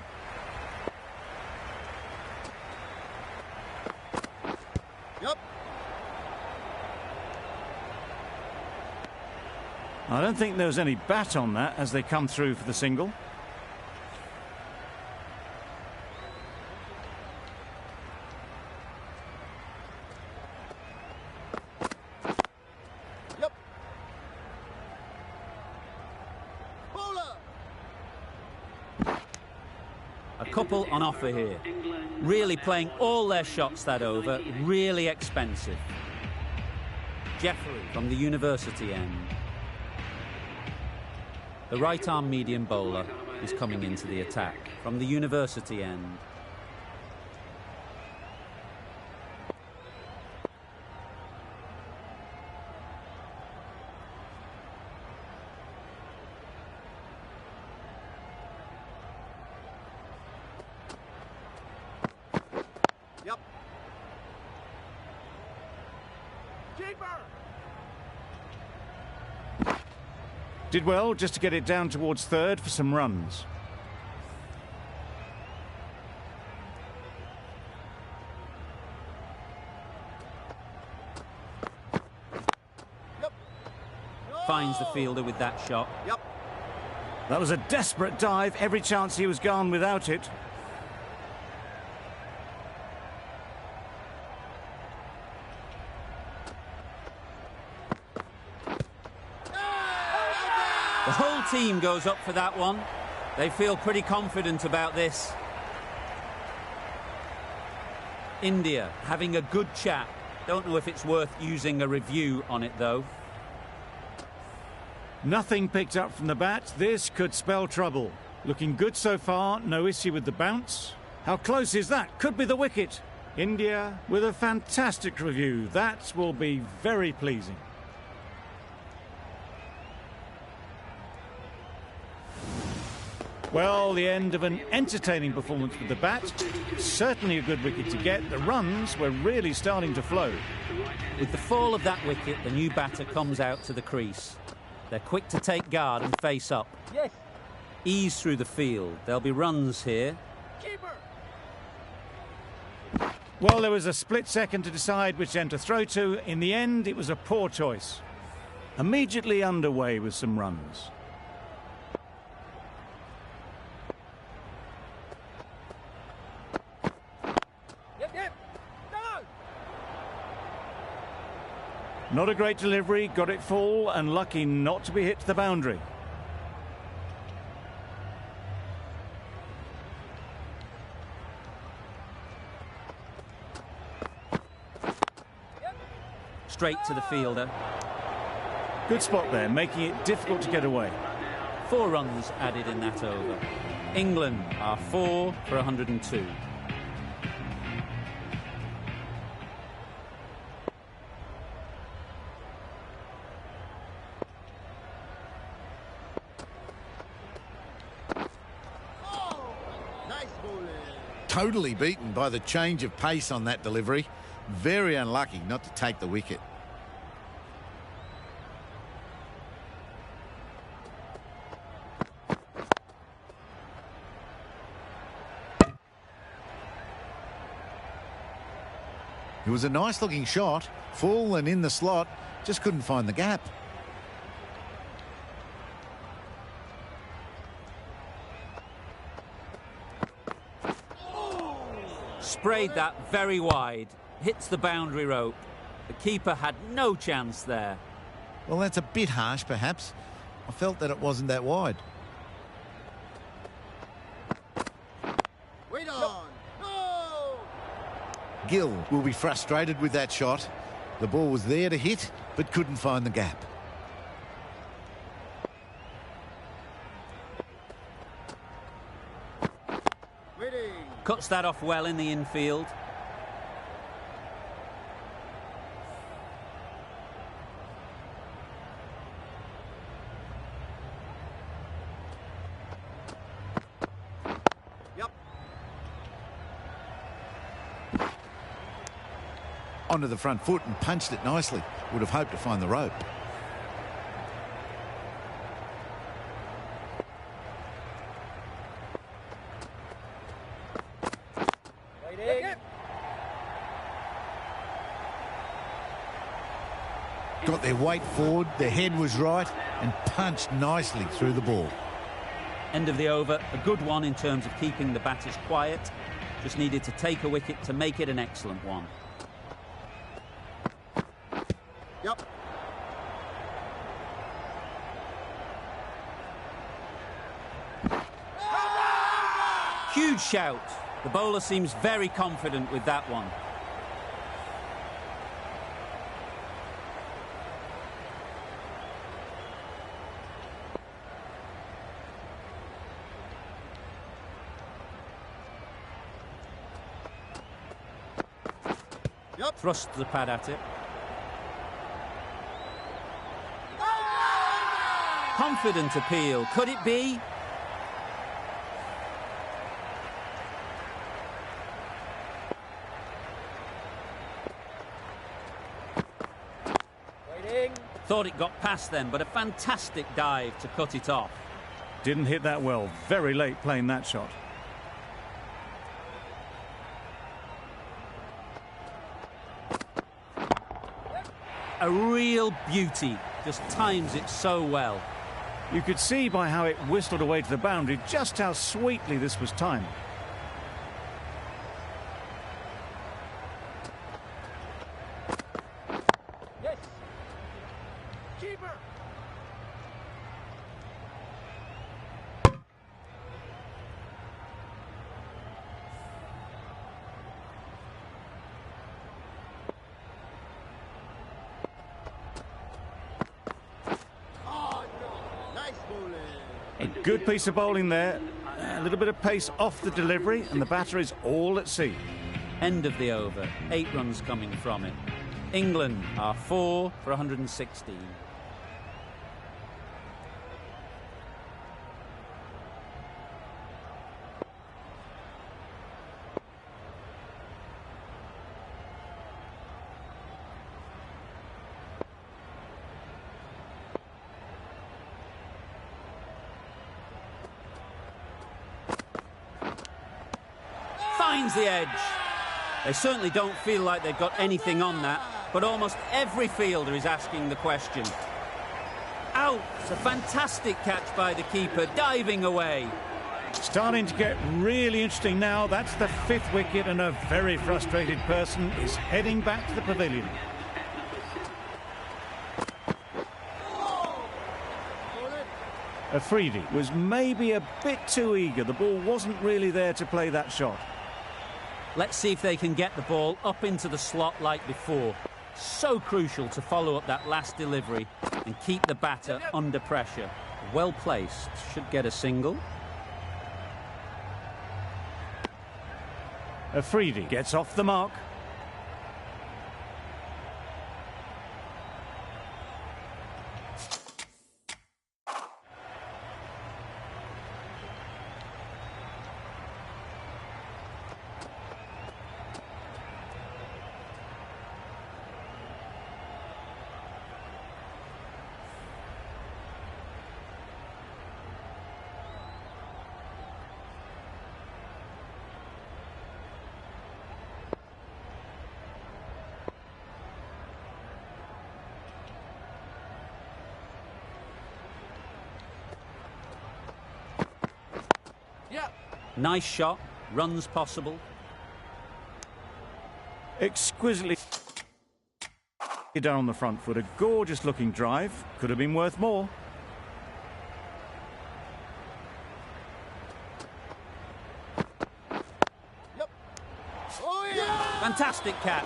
Yep. I don't think there was any bat on that as they come through for the single. A couple on offer here. Really playing all their shots that over. Really expensive. Jeffrey from the university end. The right-arm medium bowler is coming into the attack from the university end. Yep. Keeper. Did well just to get it down towards third for some runs. Finds the fielder with that shot. Yep. That was a desperate dive. Every chance he was gone without it. The whole team goes up for that one. They feel pretty confident about this. India having a good chat. Don't know if it's worth using a review on it, though. Nothing picked up from the bat. This could spell trouble. Looking good so far. No issue with the bounce. How close is that? Could be the wicket. India with a fantastic review. That will be very pleasing. Well, the end of an entertaining performance with the bat. Certainly a good wicket to get. The runs were really starting to flow. With the fall of that wicket, the new batter comes out to the crease. They're quick to take guard and face up. Yes. Ease through the field. There'll be runs here. Keeper. Well, there was a split second to decide which end to throw to. In the end, it was a poor choice. Immediately underway with some runs. Yep. No. Not a great delivery, got it full and lucky not to be hit to the boundary. Straight to the fielder. Good spot there, making it difficult to get away. 4 runs added in that over. England are 4 for 102. Nice bowling. Totally beaten by the change of pace on that delivery. Very unlucky not to take the wicket. It was a nice looking shot, full and in the slot, just couldn't find the gap. Sprayed that very wide. Hits the boundary rope. The keeper had no chance there. Well, that's a bit harsh, perhaps. I felt that it wasn't that wide. Wait on. No. Gill will be frustrated with that shot. The ball was there to hit, but couldn't find the gap. Cuts that off well in the infield. Onto the front foot and punched it nicely. Would have hoped to find the rope. Got their weight forward, their head was right, and punched nicely through the ball. End of the over, a good one in terms of keeping the batters quiet. Just needed to take a wicket to make it an excellent one. Yep. Huge shout. The bowler seems very confident with that one. Yep. Thrust the pad at it. Confident appeal. Could it be? Waiting. Thought it got past them, but a fantastic dive to cut it off. Didn't hit that well. Very late playing that shot. A real beauty. Just times it so well. You could see by how it whistled away to the boundary just how sweetly this was timed. Yes. Keeper. A good piece of bowling there. A little bit of pace off the delivery, and the batter is all at sea. End of the over. 8 runs coming from it. England are 4 for 116. Finds the edge. They certainly don't feel like they've got anything on that, but almost every fielder is asking the question. Out! It's a fantastic catch by the keeper, diving away. Starting to get really interesting now. That's the 5th wicket, and a very frustrated person is heading back to the pavilion. Afridi was maybe a bit too eager. The ball wasn't really there to play that shot. Let's see if they can get the ball up into the slot like before. So crucial to follow up that last delivery and keep the batter under pressure. Well placed. Should get a single. Afridi gets off the mark. Nice shot, runs possible. Exquisitely down on the front foot. A gorgeous looking drive. Could have been worth more. Yep. Oh, yeah! Fantastic catch.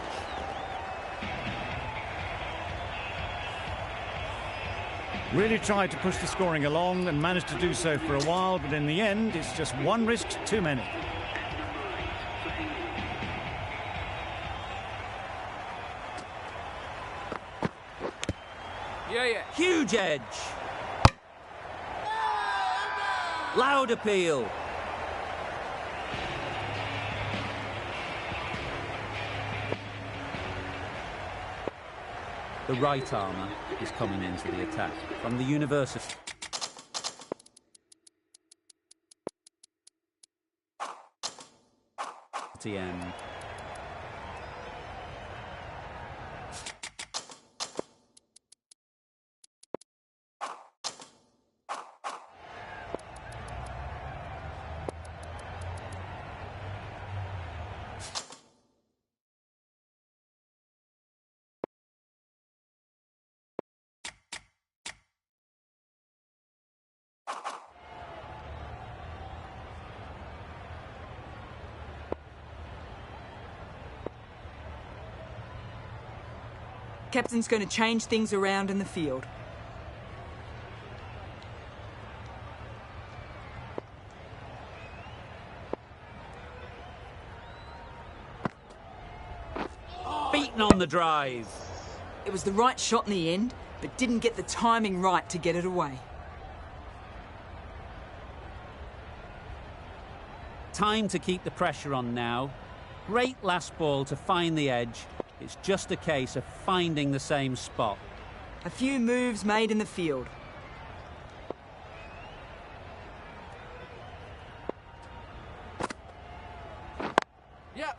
Really tried to push the scoring along and managed to do so for a while, but in the end, it's just one risk too many. Huge edge. Loud appeal. The right armour is coming into the attack from the university. End. Captain's going to change things around in the field. Beaten on the drive. It was the right shot in the end, but didn't get the timing right to get it away. Time to keep the pressure on now. Great last ball to find the edge. It's just a case of finding the same spot. A few moves made in the field. Yeah.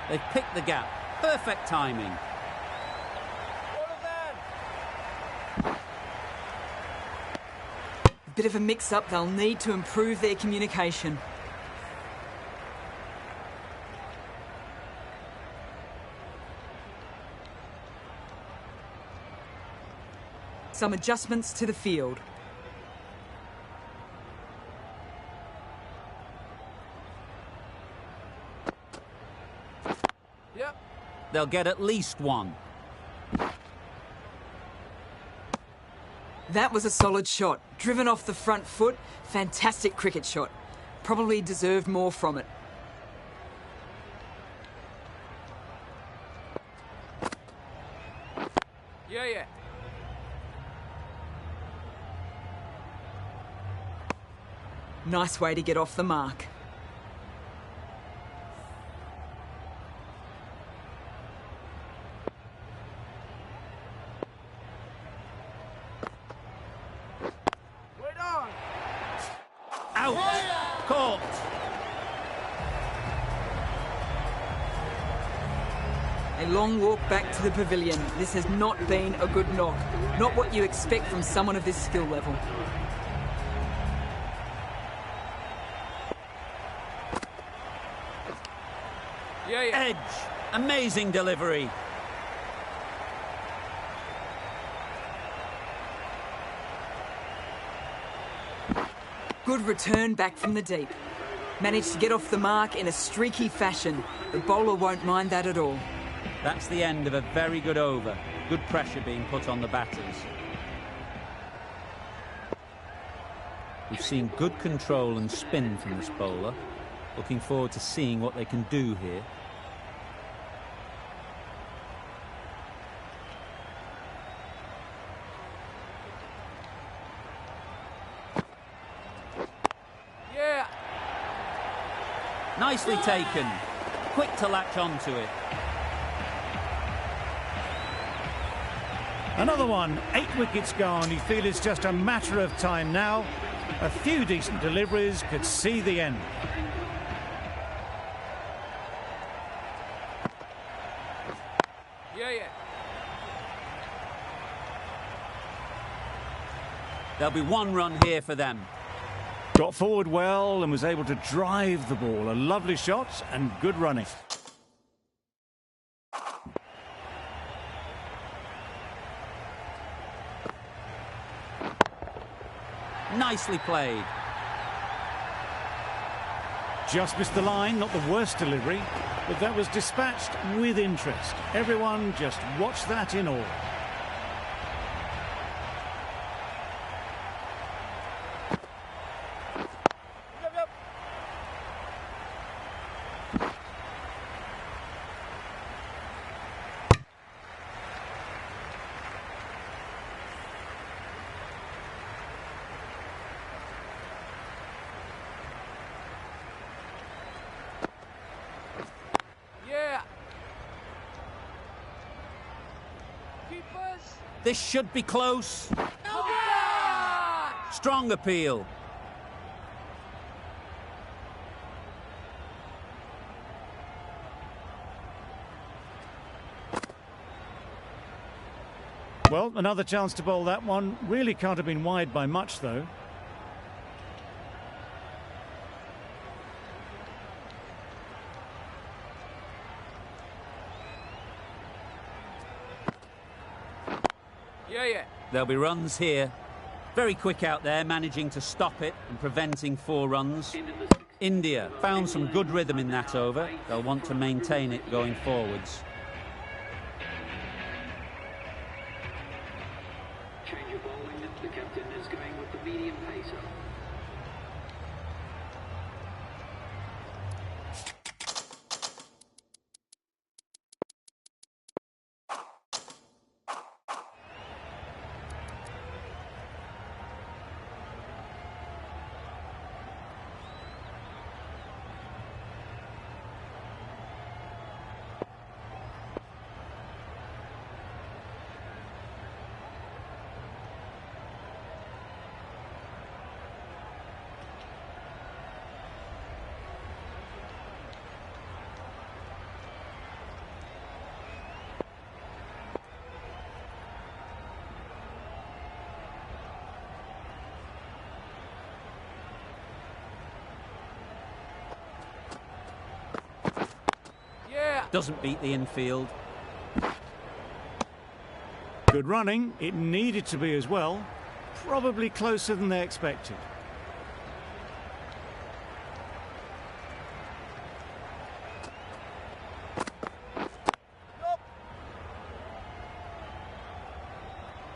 They've picked the gap. Perfect timing. A bit of a mix-up, they'll need to improve their communication. Some adjustments to the field. Yep. They'll get at least one. That was a solid shot. Driven off the front foot. Fantastic cricket shot. Probably deserved more from it. Yeah. Nice way to get off the mark. Wait on. Out. Caught. A long walk back to the pavilion. This has not been a good knock. Not what you expect from someone of this skill level. Yeah. Edge. Amazing delivery. Good return back from the deep. Managed to get off the mark in a streaky fashion. The bowler won't mind that at all. That's the end of a very good over. Good pressure being put on the batters. We've seen good control and spin from this bowler. Looking forward to seeing what they can do here. Yeah. Nicely taken. Quick to latch onto it. Another one, 8 wickets gone. You feel it's just a matter of time now. A few decent deliveries could see the end. Yeah. There'll be one run here for them. Got forward well and was able to drive the ball. A lovely shot and good running. Nicely played. Just missed the line, not the worst delivery, but that was dispatched with interest. Everyone just watched that in awe. Yep. This should be close. Strong appeal. Well, another chance to bowl that one. Really can't have been wide by much, though. Yeah. There'll be runs here. Very quick out there, managing to stop it and preventing 4 runs. India found some good rhythm in that over. They'll want to maintain it going forwards. Change of bowling. The captain is going with the medium pacer. Doesn't beat the infield. Good running. It needed to be as well. Probably closer than they expected.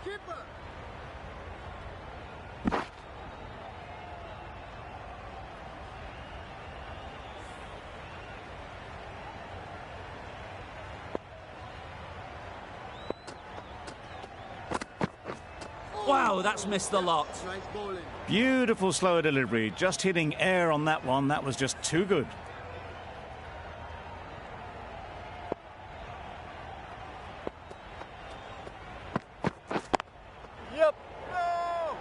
Keeper. Wow, that's missed the lot. Nice bowling. Beautiful slower delivery. Just hitting air on that one. That was just too good. Yep. No.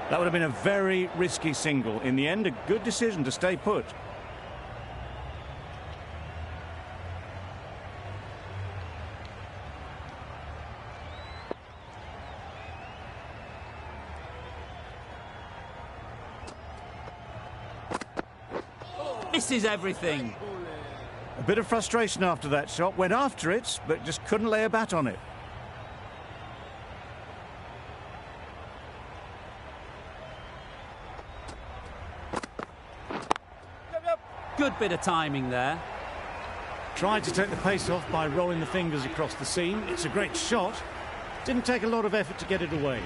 That would have been a very risky single. In the end, a good decision to stay put. Misses everything. A bit of frustration after that shot. Went after it, but just couldn't lay a bat on it. Good bit of timing there. Tried to take the pace off by rolling the fingers across the seam. It's a great shot. Didn't take a lot of effort to get it away.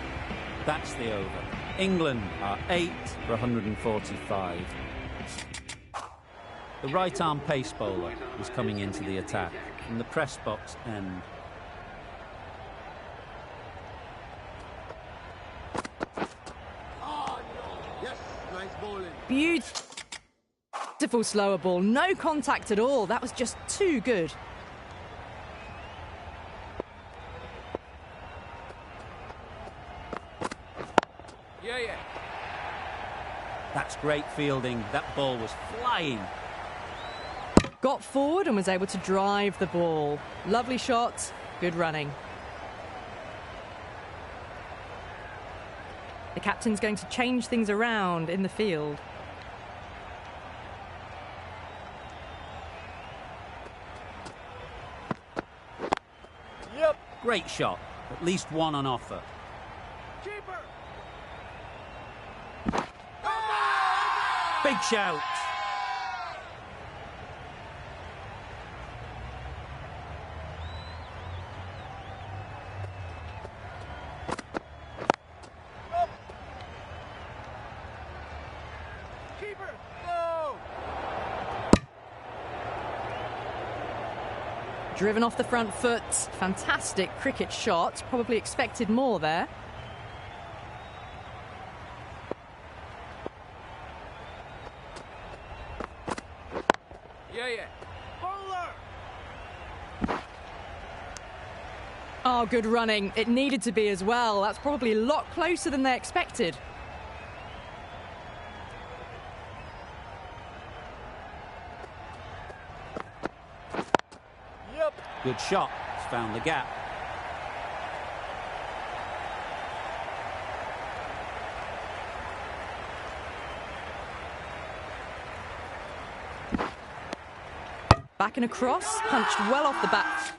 That's the over. England are 8 for 145. The right-arm pace bowler is coming into the attack from the press box end. Yes. Nice bowling. Beautiful slower ball. No contact at all. That was just too good. Yeah. That's great fielding. That ball was flying. Got forward and was able to drive the ball. Lovely shot, good running. The captain's going to change things around in the field. Yep. Great shot. At least one on offer. Keeper. Big shout. Keeper. No. Driven off the front foot. Fantastic cricket shot. Probably expected more there. Yeah. Bowler. Oh, good running. It needed to be as well. That's probably a lot closer than they expected. Yep. Good shot. He's found the gap. Back and across, punched well off the bat.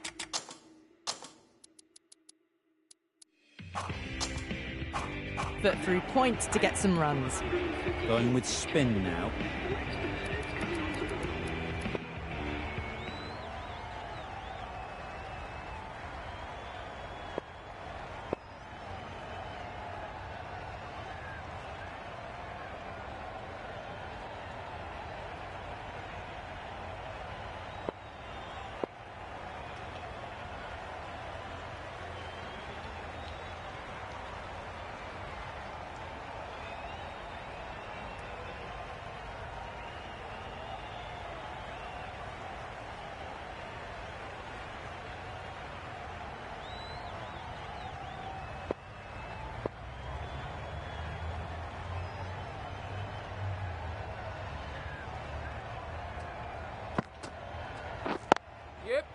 But through point to get some runs. Going with spin now. Yep.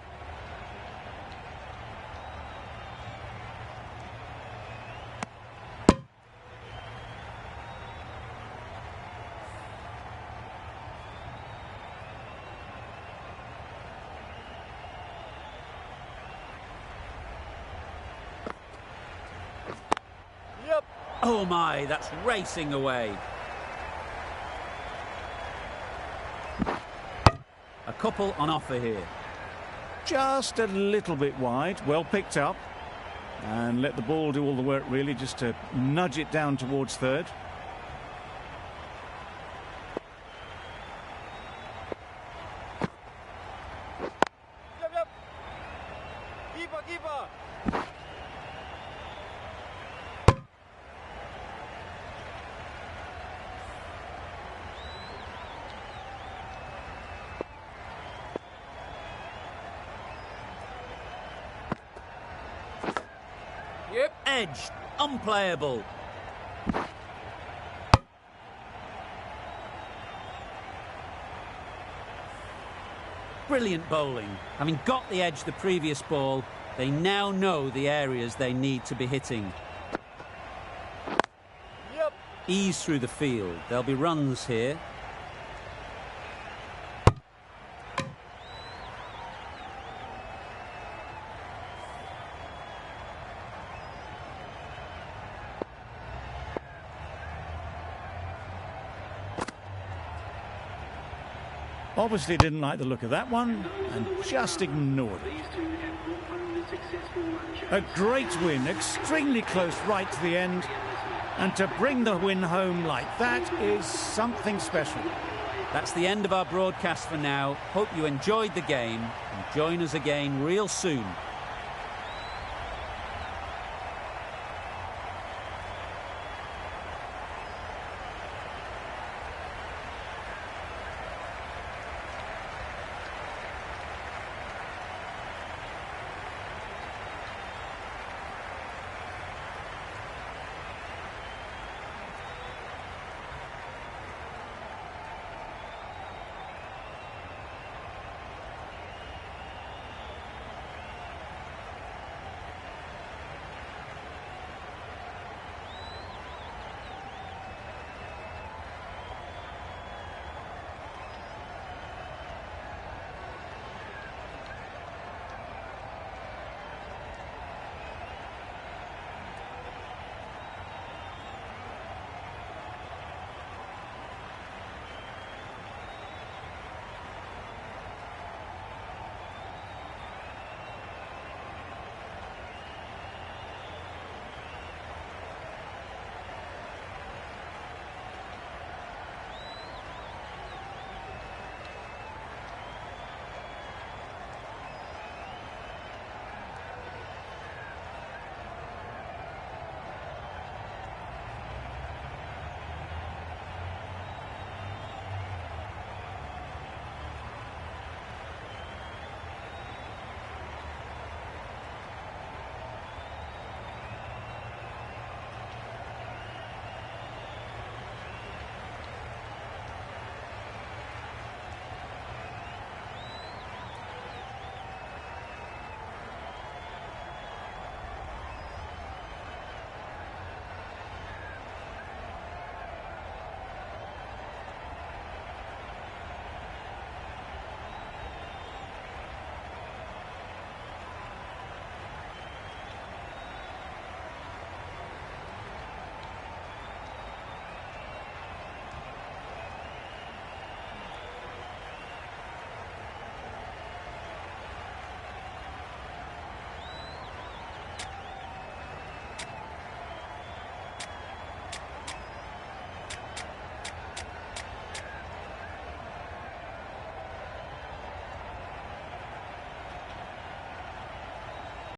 Yep. Oh my, that's racing away. A couple on offer here. Just a little bit wide, well picked up. And let the ball do all the work, really, just to nudge it down towards third. Yep, yep. Keeper, keeper. Yep. Edged, unplayable. Brilliant bowling. Having got the edge the previous ball, they now know the areas they need to be hitting. Yep. Ease through the field. There'll be runs here. Obviously didn't like the look of that one and just ignored it. These two have not owned a successful run chase. A great win, extremely close right to the end. And to bring the win home like that is something special. That's the end of our broadcast for now. Hope you enjoyed the game and join us again real soon